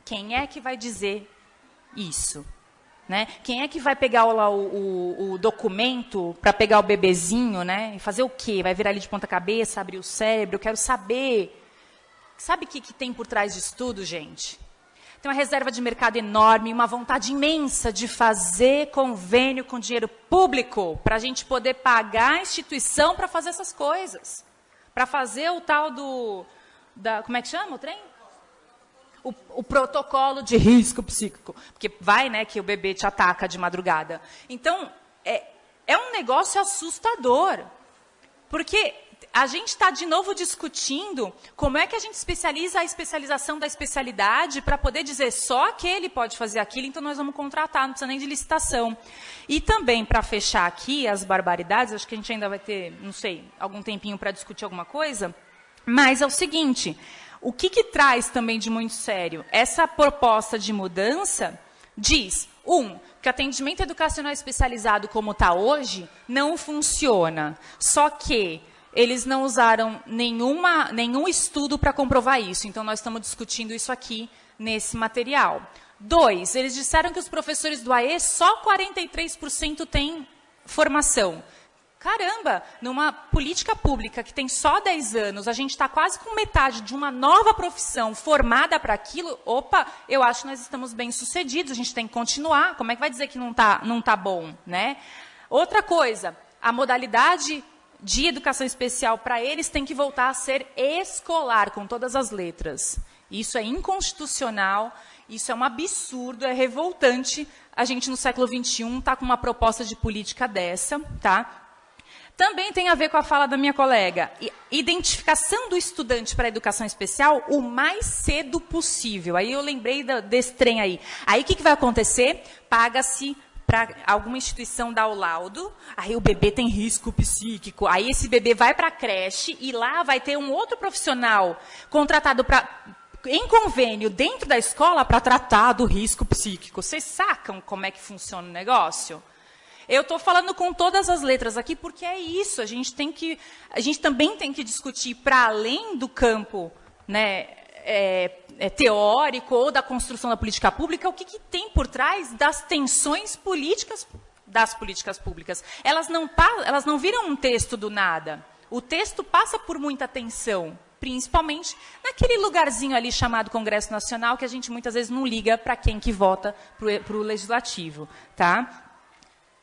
Quem é que vai dizer isso? Né? Quem é que vai pegar lá o documento para pegar o bebezinho, né? E fazer o quê? Vai virar ali de ponta cabeça, abrir o cérebro? Eu quero saber. Sabe o que tem por trás disso tudo, gente? Tem uma reserva de mercado enorme, uma vontade imensa de fazer convênio com dinheiro público para a gente poder pagar a instituição para fazer essas coisas. Para fazer o tal como é que chama o trem? O protocolo de risco psíquico. Porque vai, né, que o bebê te ataca de madrugada. Então, é um negócio assustador. Porque a gente está, de novo, discutindo como é que a gente especializa a especialização da especialidade para poder dizer só aquele pode fazer aquilo, então nós vamos contratar, não precisa nem de licitação. E também, para fechar aqui as barbaridades, acho que a gente ainda vai ter, não sei, algum tempinho para discutir alguma coisa, mas é o seguinte, o que traz também de muito sério? Essa proposta de mudança diz, que o atendimento educacional especializado como está hoje não funciona, só que eles não usaram nenhum estudo para comprovar isso. Então, nós estamos discutindo isso aqui nesse material. 2, eles disseram que os professores do AE, só 43% têm formação. Caramba, numa política pública que tem só 10 anos, a gente está quase com metade de uma nova profissão formada para aquilo. Opa, eu acho que nós estamos bem-sucedidos, a gente tem que continuar. Como é que vai dizer que não tá bom, né? Outra coisa, a modalidade de educação especial para eles tem que voltar a ser escolar, com todas as letras. Isso é inconstitucional, isso é um absurdo, é revoltante. A gente, no século XXI, está com uma proposta de política dessa, tá? Também tem a ver com a fala da minha colega. Identificação do estudante para a educação especial o mais cedo possível. Aí eu lembrei desse trem aí. Aí o que vai acontecer? Paga-se para alguma instituição dar o laudo, aí o bebê tem risco psíquico, aí esse bebê vai para a creche e lá vai ter um outro profissional contratado em convênio dentro da escola para tratar do risco psíquico. Vocês sacam como é que funciona o negócio? Eu estou falando com todas as letras aqui porque é isso, a gente também tem que discutir para além do campo, né, teórico ou da construção da política pública, o que tem por trás das tensões políticas das políticas públicas. Elas não viram um texto do nada. O texto passa por muita tensão, principalmente naquele lugarzinho ali chamado Congresso Nacional, que a gente muitas vezes não liga para quem que vota para o Legislativo. Tá?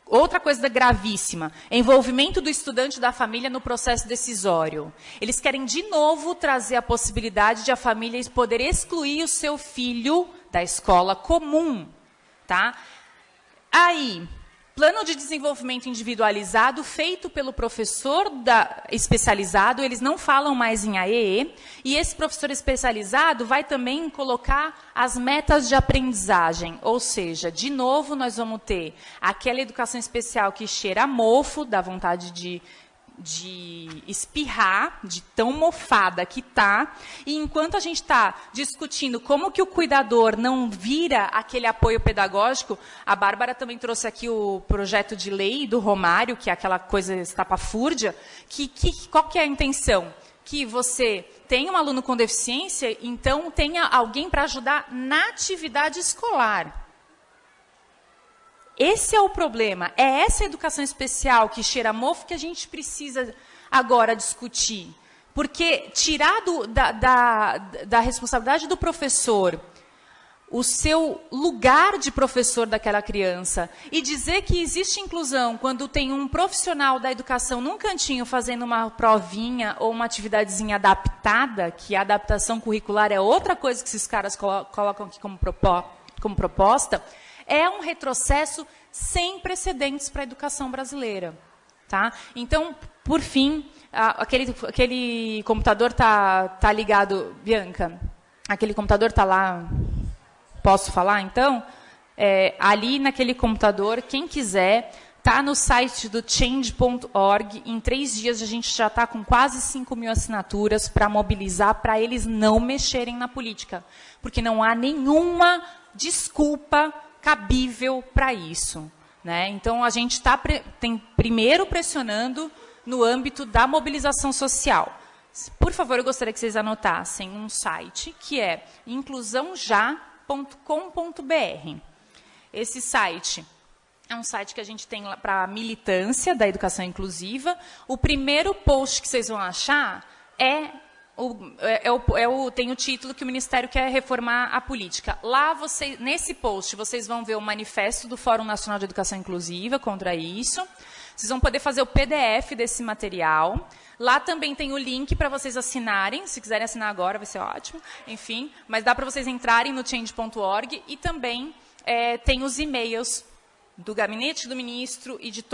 Outra coisa gravíssima, envolvimento do estudante e da família no processo decisório. Eles querem, de novo, trazer a possibilidade de a família poder excluir o seu filho da escola comum. Tá? Aí, plano de desenvolvimento individualizado feito pelo professor especializado, eles não falam mais em AEE, e esse professor especializado vai também colocar as metas de aprendizagem, ou seja, de novo nós vamos ter aquela educação especial que cheira a mofo, dá vontade de espirrar, de tão mofada que está, e enquanto a gente está discutindo como que o cuidador não vira aquele apoio pedagógico, a Bárbara também trouxe aqui o projeto de lei do Romário, que é aquela coisa estapafúrdia, qual que é a intenção? Que você tenha um aluno com deficiência, então tenha alguém para ajudar na atividade escolar. Esse é o problema, é essa educação especial que cheira a mofo que a gente precisa agora discutir. Porque tirar da responsabilidade do professor o seu lugar de professor daquela criança. E dizer que existe inclusão quando tem um profissional da educação num cantinho fazendo uma provinha ou uma atividadezinha adaptada, que a adaptação curricular é outra coisa que esses caras colocam aqui como proposta, é um retrocesso sem precedentes para a educação brasileira. Tá? Então, por fim, aquele computador tá ligado, Bianca? Aquele computador está lá... Posso falar, então? Ali naquele computador, quem quiser, está no site do change.org. Em 3 dias, a gente já está com quase 5.000 assinaturas para mobilizar, para eles não mexerem na política. Porque não há nenhuma desculpa cabível para isso. Né? Então, a gente tem primeiro pressionando no âmbito da mobilização social. Por favor, eu gostaria que vocês anotassem um site que é inclusãoja.com.br. Esse site é um site que a gente tem para a militância da educação inclusiva. O primeiro post que vocês vão achar tem o título que o Ministério quer reformar a política. Lá, nesse post, vocês vão ver o manifesto do Fórum Nacional de Educação Inclusiva contra isso. Vocês vão poder fazer o PDF desse material. Lá também tem o link para vocês assinarem. Se quiserem assinar agora, vai ser ótimo. Enfim, mas dá para vocês entrarem no change.org e também tem os e-mails do gabinete do ministro e de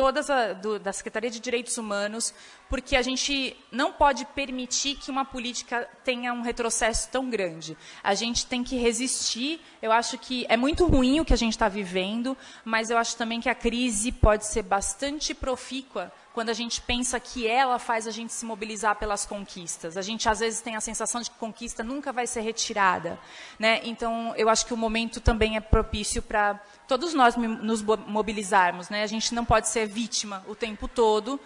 da Secretaria de Direitos Humanos, porque a gente não pode permitir que uma política tenha um retrocesso tão grande. A gente tem que resistir. Eu acho que é muito ruim o que a gente está vivendo, mas eu acho também que a crise pode ser bastante profícua quando a gente pensa que ela faz a gente se mobilizar pelas conquistas. A gente, às vezes, tem a sensação de que conquista nunca vai ser retirada. Né? Então, eu acho que o momento também é propício para todos nós nos mobilizarmos. Né? A gente não pode ser vítima o tempo todo,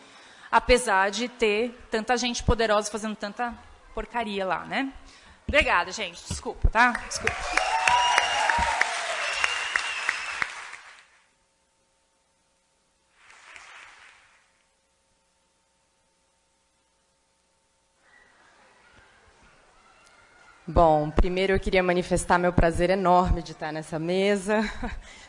apesar de ter tanta gente poderosa fazendo tanta porcaria lá. Né? Obrigada, gente. Desculpa, tá? Desculpa. Bom, primeiro eu queria manifestar meu prazer enorme de estar nessa mesa,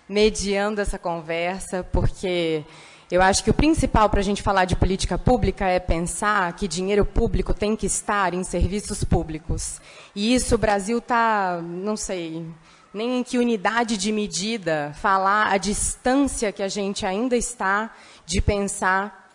mediando essa conversa, porque eu acho que o principal para a gente falar de política pública é pensar que dinheiro público tem que estar em serviços públicos. E isso o Brasil está, não sei, nem em que unidade de medida falar a distância que a gente ainda está de pensar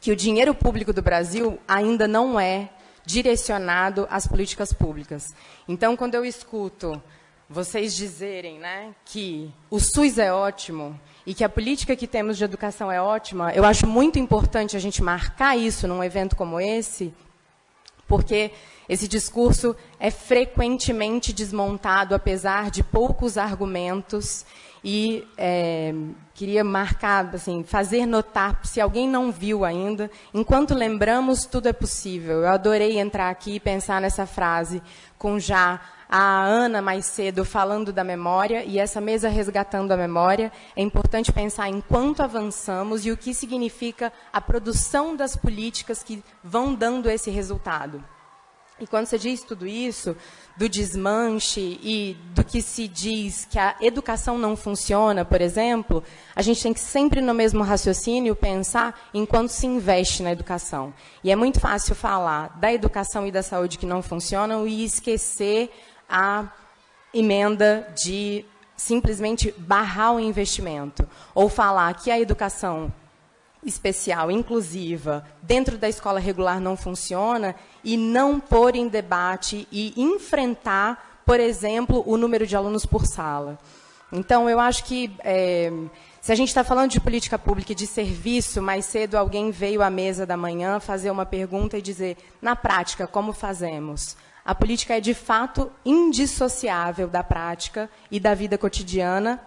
que o dinheiro público do Brasil ainda não é direcionado às políticas públicas. Então, quando eu escuto vocês dizerem, né, que o SUS é ótimo e que a política que temos de educação é ótima, eu acho muito importante a gente marcar isso num evento como esse, porque esse discurso é frequentemente desmontado, apesar de poucos argumentos, e queria marcar, assim, fazer notar, se alguém não viu ainda, enquanto lembramos, tudo é possível. Eu adorei entrar aqui e pensar nessa frase, com já a Ana mais cedo falando da memória, e essa mesa resgatando a memória. É importante pensar enquanto avançamos e o que significa a produção das políticas que vão dando esse resultado. E quando você diz tudo isso, do desmanche e do que se diz que a educação não funciona, por exemplo, a gente tem que sempre, no mesmo raciocínio, pensar em quanto se investe na educação. E é muito fácil falar da educação e da saúde que não funcionam e esquecer a emenda de simplesmente barrar o investimento. Ou falar que a educação especial, inclusiva, dentro da escola regular não funciona e não pôr em debate e enfrentar, por exemplo, o número de alunos por sala. Então, eu acho que, se a gente está falando de política pública e de serviço, mais cedo alguém veio à mesa da manhã fazer uma pergunta e dizer, na prática, como fazemos? A política é, de fato, indissociável da prática e da vida cotidiana,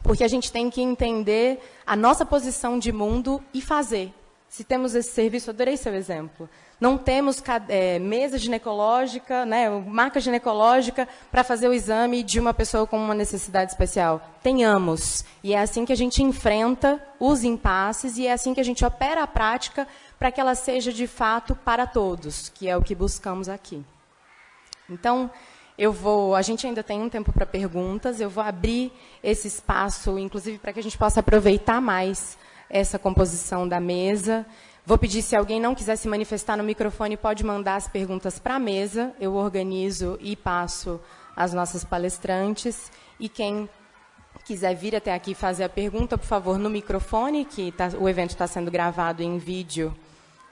porque a gente tem que entender a nossa posição de mundo e fazer. Se temos esse serviço, adorei seu exemplo. Não temos mesa ginecológica, né, marca ginecológica para fazer o exame de uma pessoa com uma necessidade especial. Tenhamos. E é assim que a gente enfrenta os impasses e é assim que a gente opera a prática para que ela seja, de fato, para todos, que é o que buscamos aqui. Então, A gente ainda tem um tempo para perguntas, eu vou abrir esse espaço, inclusive, para que a gente possa aproveitar mais essa composição da mesa. Vou pedir, se alguém não quiser se manifestar no microfone, pode mandar as perguntas para a mesa, eu organizo e passo às nossas palestrantes. E quem quiser vir até aqui fazer a pergunta, por favor, no microfone, que o evento está sendo gravado em vídeo.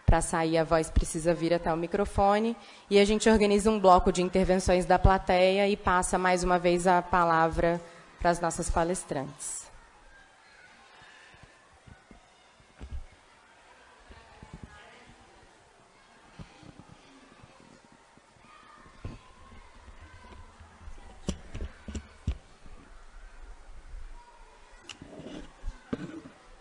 Para sair, a voz precisa vir até o microfone. E a gente organiza um bloco de intervenções da plateia e passa, mais uma vez, a palavra para as nossas palestrantes.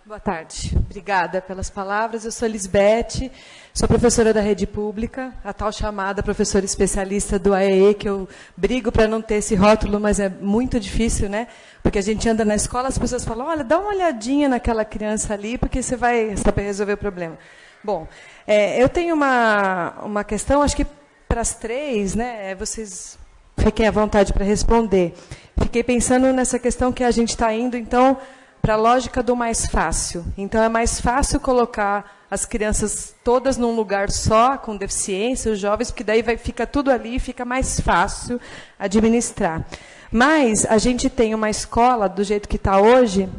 Boa tarde. Obrigada pelas palavras. Eu sou Lisbeth, sou professora da rede pública, a tal chamada professora especialista do AEE, que eu brigo para não ter esse rótulo, mas é muito difícil, né? Porque a gente anda na escola, as pessoas falam, olha, dá uma olhadinha naquela criança ali, porque você vai saber resolver o problema. Bom, eu tenho uma questão, acho que para as três, né? Vocês fiquem à vontade para responder. Fiquei pensando nessa questão que a gente está indo, então, para a lógica do mais fácil. Então, é mais fácil colocar as crianças todas num lugar só, com deficiência, os jovens, porque daí fica tudo ali, fica mais fácil administrar. Mas a gente tem uma escola, do jeito que está hoje,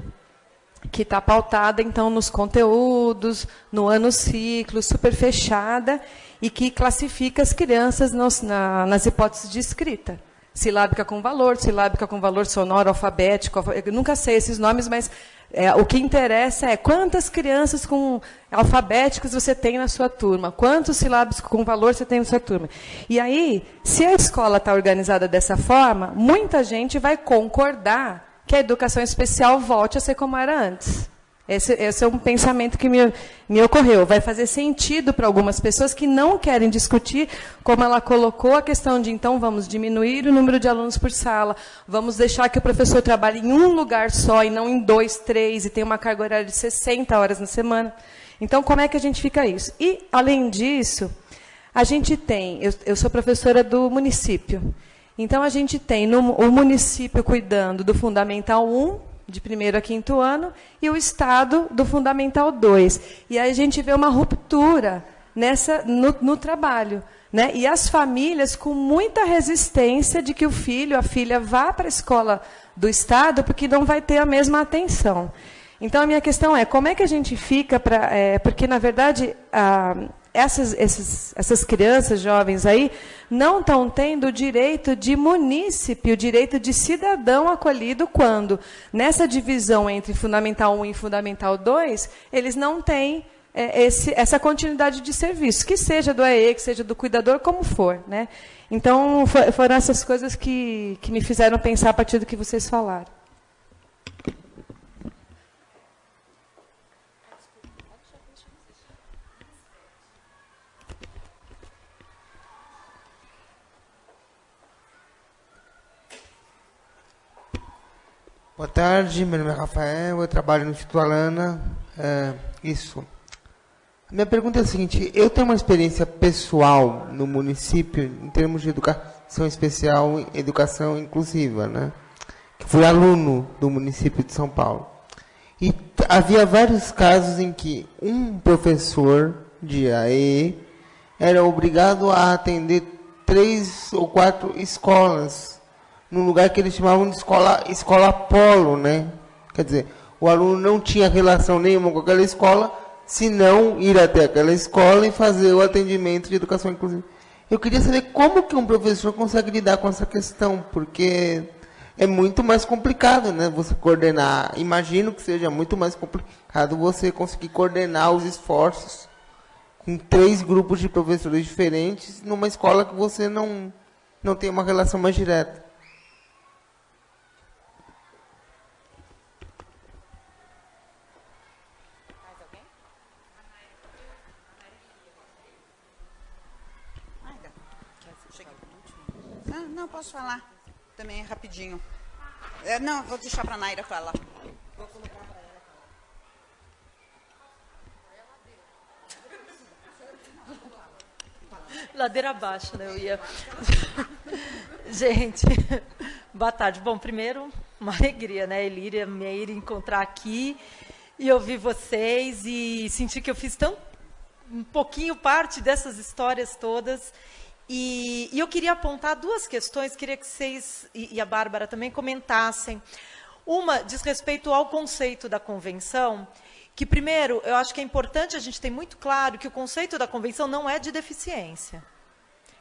que está pautada, então, nos conteúdos, no ano ciclo, super fechada, e que classifica as crianças nas hipóteses de escrita. Silábica com valor sonoro, alfabético, eu nunca sei esses nomes, mas o que interessa é quantas crianças com alfabéticos você tem na sua turma, quantos silábicos com valor você tem na sua turma. E aí, se a escola está organizada dessa forma, muita gente vai concordar que a educação especial volte a ser como era antes. Esse é um pensamento que me ocorreu. Vai fazer sentido para algumas pessoas que não querem discutir, como ela colocou a questão de, então, vamos diminuir o número de alunos por sala, vamos deixar que o professor trabalhe em um lugar só e não em 2, 3, e tenha uma carga horária de 60 horas na semana. Então, como é que a gente fica isso? E, além disso, a gente tem, eu sou professora do município, então a gente tem o município cuidando do Fundamental 1, de 1º a 5º ano, e o Estado do Fundamental 2. E aí a gente vê uma ruptura no trabalho. Né? E as famílias com muita resistência de que o filho, a filha, vá para a escola do Estado, porque não vai ter a mesma atenção. Então, a minha questão é, como é que a gente fica para... porque, na verdade, essas crianças jovens aí não estão tendo o direito de munícipe, o direito de cidadão acolhido, quando, nessa divisão entre Fundamental 1 e Fundamental 2, eles não têm essa continuidade de serviço, que seja do AE, que seja do cuidador, como for. Né? Então, foram essas coisas que me fizeram pensar a partir do que vocês falaram. Boa tarde, meu nome é Rafael, eu trabalho no Instituto Alana. Isso. A minha pergunta é a seguinte, eu tenho uma experiência pessoal no município em termos de educação especial e educação inclusiva, né? Que fui aluno do município de São Paulo. E havia vários casos em que um professor de AE era obrigado a atender 3 ou 4 escolas, num lugar que eles chamavam de escola polo, né? Quer dizer, o aluno não tinha relação nenhuma com aquela escola, senão ir até aquela escola e fazer o atendimento de educação inclusiva. Eu queria saber como que um professor consegue lidar com essa questão, porque é muito mais complicado, né? Você coordenar, imagino que seja muito mais complicado você conseguir coordenar os esforços com 3 grupos de professores diferentes numa escola que você não tem uma relação mais direta. Não, posso falar. Também é rapidinho. Não, vou deixar para a Naira falar. Vou colocar para ela falar. Ladeira abaixo, né? Eu ia... Gente, boa tarde. Bom, primeiro, uma alegria, né, Elíria, Meire, encontrar aqui e ouvir vocês e sentir que eu fiz um pouquinho parte dessas histórias todas. E eu queria apontar duas questões, queria que vocês, e a Bárbara também, comentassem. Uma diz respeito ao conceito da convenção, que, primeiro, eu acho que é importante a gente ter muito claro que o conceito da convenção não é de deficiência.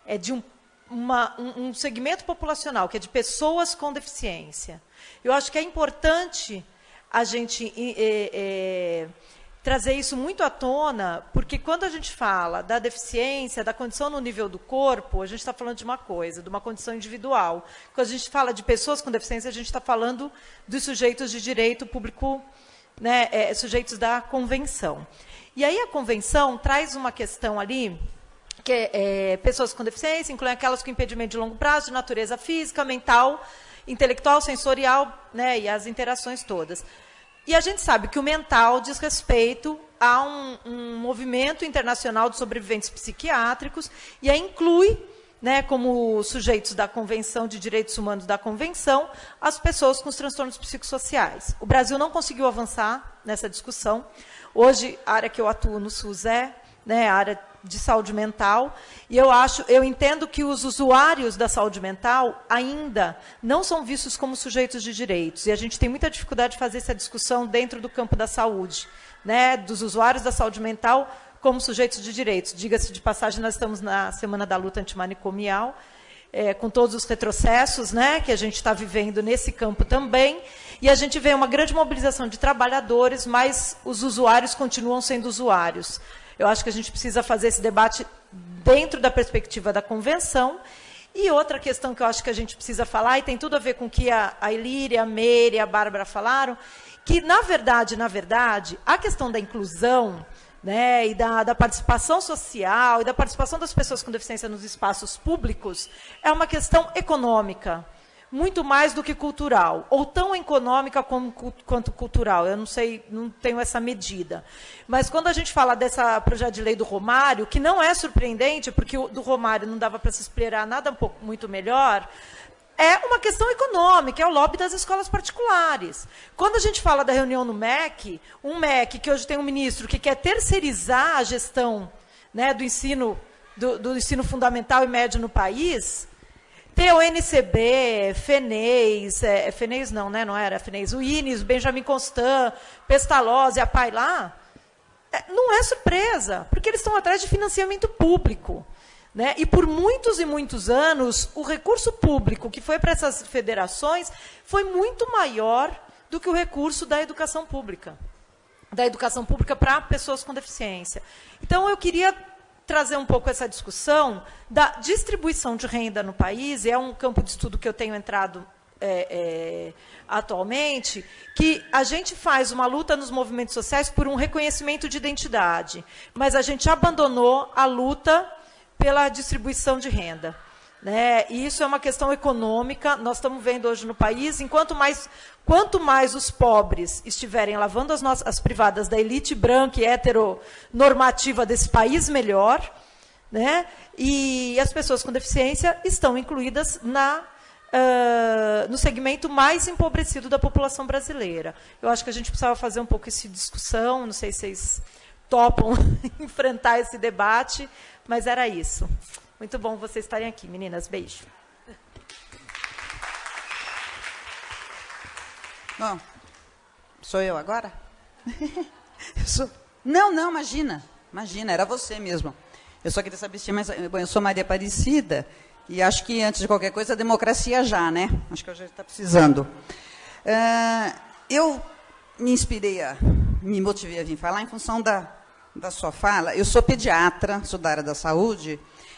É de um segmento populacional, que é de pessoas com deficiência. Eu acho que é importante a gente trazer isso muito à tona, porque quando a gente fala da deficiência, da condição no nível do corpo, a gente está falando de uma coisa, de uma condição individual. Quando a gente fala de pessoas com deficiência, a gente está falando dos sujeitos de direito público, né, sujeitos da convenção. E aí a convenção traz uma questão ali, que pessoas com deficiência, incluem aquelas com impedimento de longo prazo, de natureza física, mental, intelectual, sensorial, né, e as interações todas. E a gente sabe que o mental diz respeito a um movimento internacional de sobreviventes psiquiátricos, e aí inclui, né, como sujeitos da Convenção de Direitos Humanos da Convenção, as pessoas com os transtornos psicossociais. O Brasil não conseguiu avançar nessa discussão. Hoje, a área que eu atuo no SUS né, a área de saúde mental, e eu entendo que os usuários da saúde mental ainda não são vistos como sujeitos de direitos, e a gente tem muita dificuldade de fazer essa discussão dentro do campo da saúde, né, dos usuários da saúde mental como sujeitos de direitos. Diga-se de passagem, nós estamos na Semana da Luta Antimanicomial, com todos os retrocessos, né, que a gente está vivendo nesse campo também, e a gente vê uma grande mobilização de trabalhadores, mas os usuários continuam sendo usuários. Eu acho que a gente precisa fazer esse debate dentro da perspectiva da convenção. E outra questão que eu acho que a gente precisa falar, e tem tudo a ver com o que a Elíria, a Meire e a Bárbara falaram, que, na verdade, a questão da inclusão, né, e da participação social, e da participação das pessoas com deficiência nos espaços públicos, é uma questão econômica, muito mais do que cultural, ou tão econômica quanto cultural. Eu não sei, não tenho essa medida. Mas quando a gente fala dessa projeto de lei do Romário, que não é surpreendente, porque o do Romário não dava para se esperar nada muito melhor, é uma questão econômica, é o lobby das escolas particulares. Quando a gente fala da reunião no MEC, um MEC que hoje tem um ministro que quer terceirizar a gestão, né, do ensino fundamental e médio no país, tem o NCB, FENES, FENES não, né, não era FENES, o INES, o Benjamin Constant, Pestalozzi, a Pailá, não é surpresa, porque eles estão atrás de financiamento público. Né? E por muitos e muitos anos, o recurso público que foi para essas federações foi muito maior do que o recurso da educação pública para pessoas com deficiência. Então, eu queria trazer um pouco essa discussão da distribuição de renda no país, e é um campo de estudo que eu tenho entrado atualmente, que a gente faz uma luta nos movimentos sociais por um reconhecimento de identidade, mas a gente abandonou a luta pela distribuição de renda. Né? E isso é uma questão econômica, nós estamos vendo hoje no país, quanto mais os pobres estiverem lavando as privadas da elite branca e heteronormativa desse país, melhor. Né? E as pessoas com deficiência estão incluídas no segmento mais empobrecido da população brasileira. Eu acho que a gente precisava fazer um pouco essa discussão, não sei se vocês topam enfrentar esse debate, mas era isso. Muito bom vocês estarem aqui, meninas. Beijo. Bom, sou eu agora? Não, imagina, era você mesmo. Eu só queria saber se tinha mais... Bom, eu sou Maria Aparecida, e acho que, antes de qualquer coisa, a democracia já, né? Acho que eu já está precisando. Eu me motivei a vir falar em função da sua fala. Eu sou pediatra, sou da área da saúde,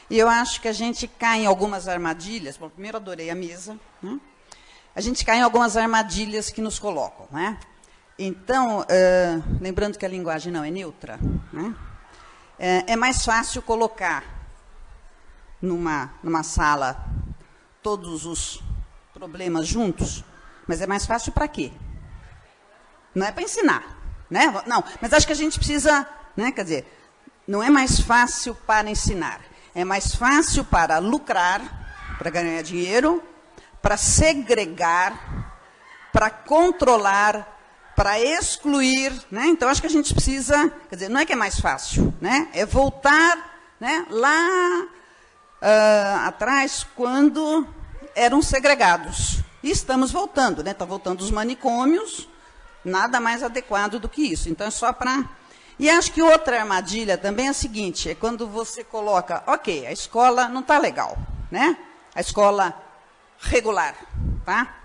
e eu acho que a gente cai em algumas armadilhas. Bom, primeiro, adorei a mesa. Né? A gente cai em algumas armadilhas que nos colocam. Né? Então, lembrando que a linguagem não é neutra, né? É mais fácil colocar numa sala todos os problemas juntos, mas é mais fácil para quê? Não é para ensinar. Né? Não, mas acho que a gente precisa... Né? Quer dizer, não é mais fácil para ensinar, é mais fácil para lucrar, para ganhar dinheiro, para segregar, para controlar, para excluir, né? Então, acho que a gente precisa, quer dizer, não é que é mais fácil, né? É voltar, né, lá atrás, quando eram segregados. E estamos voltando, né? Estão voltando os manicômios, nada mais adequado do que isso. Então, é só para... E acho que outra armadilha também é a seguinte, é quando você coloca, ok, a escola não está legal, né? A escola regular, tá?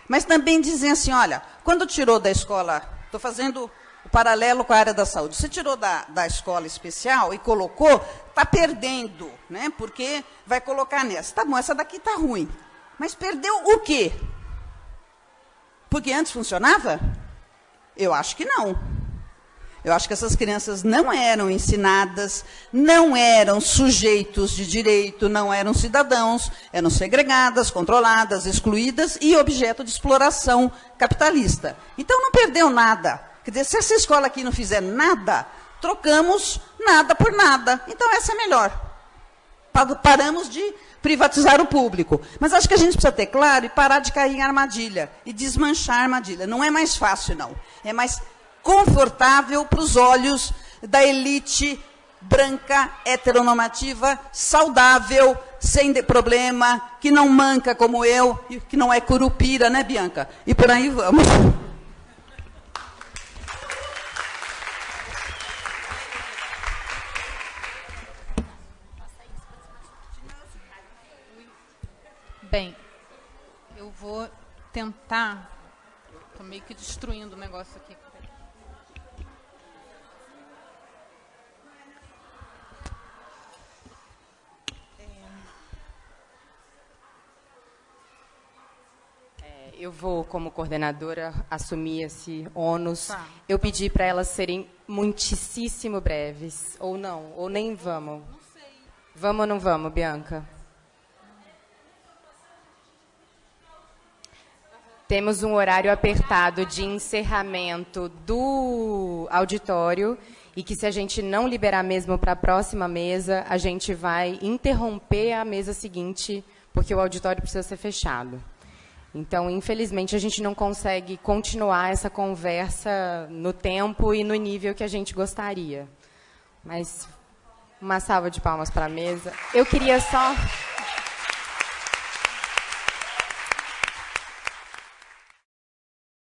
Mas também dizem assim, olha, quando tirou da escola, estou fazendo o paralelo com a área da saúde, você tirou da escola especial e colocou, está perdendo, né? Porque vai colocar nessa. Tá bom, essa daqui está ruim. Mas perdeu o quê? Porque antes funcionava? Eu acho que não. Eu acho que essas crianças não eram ensinadas, não eram sujeitos de direito, não eram cidadãos, eram segregadas, controladas, excluídas e objeto de exploração capitalista. Então, não perdeu nada. Quer dizer, se essa escola aqui não fizer nada, trocamos nada por nada. Então, essa é melhor. Paramos de privatizar o público. Mas acho que a gente precisa ter claro e parar de cair em armadilha e desmanchar a armadilha. Não é mais fácil, não. É mais confortável para os olhos da elite branca, heteronormativa, saudável, sem problema, que não manca como eu, que não é curupira, né, Bianca? E por aí vamos. Bem, eu vou tentar... Estou meio que destruindo o negócio aqui. Eu vou, como coordenadora, assumir esse ônus. Tá. Eu pedi para elas serem muitíssimo breves. Ou não, ou nem vamos. Não sei. Vamos ou não vamos, Bianca? Temos um horário apertado de encerramento do auditório e que, se a gente não liberar mesmo para a próxima mesa, a gente vai interromper a mesa seguinte, porque o auditório precisa ser fechado. Então, infelizmente, a gente não consegue continuar essa conversa no tempo e no nível que a gente gostaria. Mas uma salva de palmas para a mesa. Eu queria só...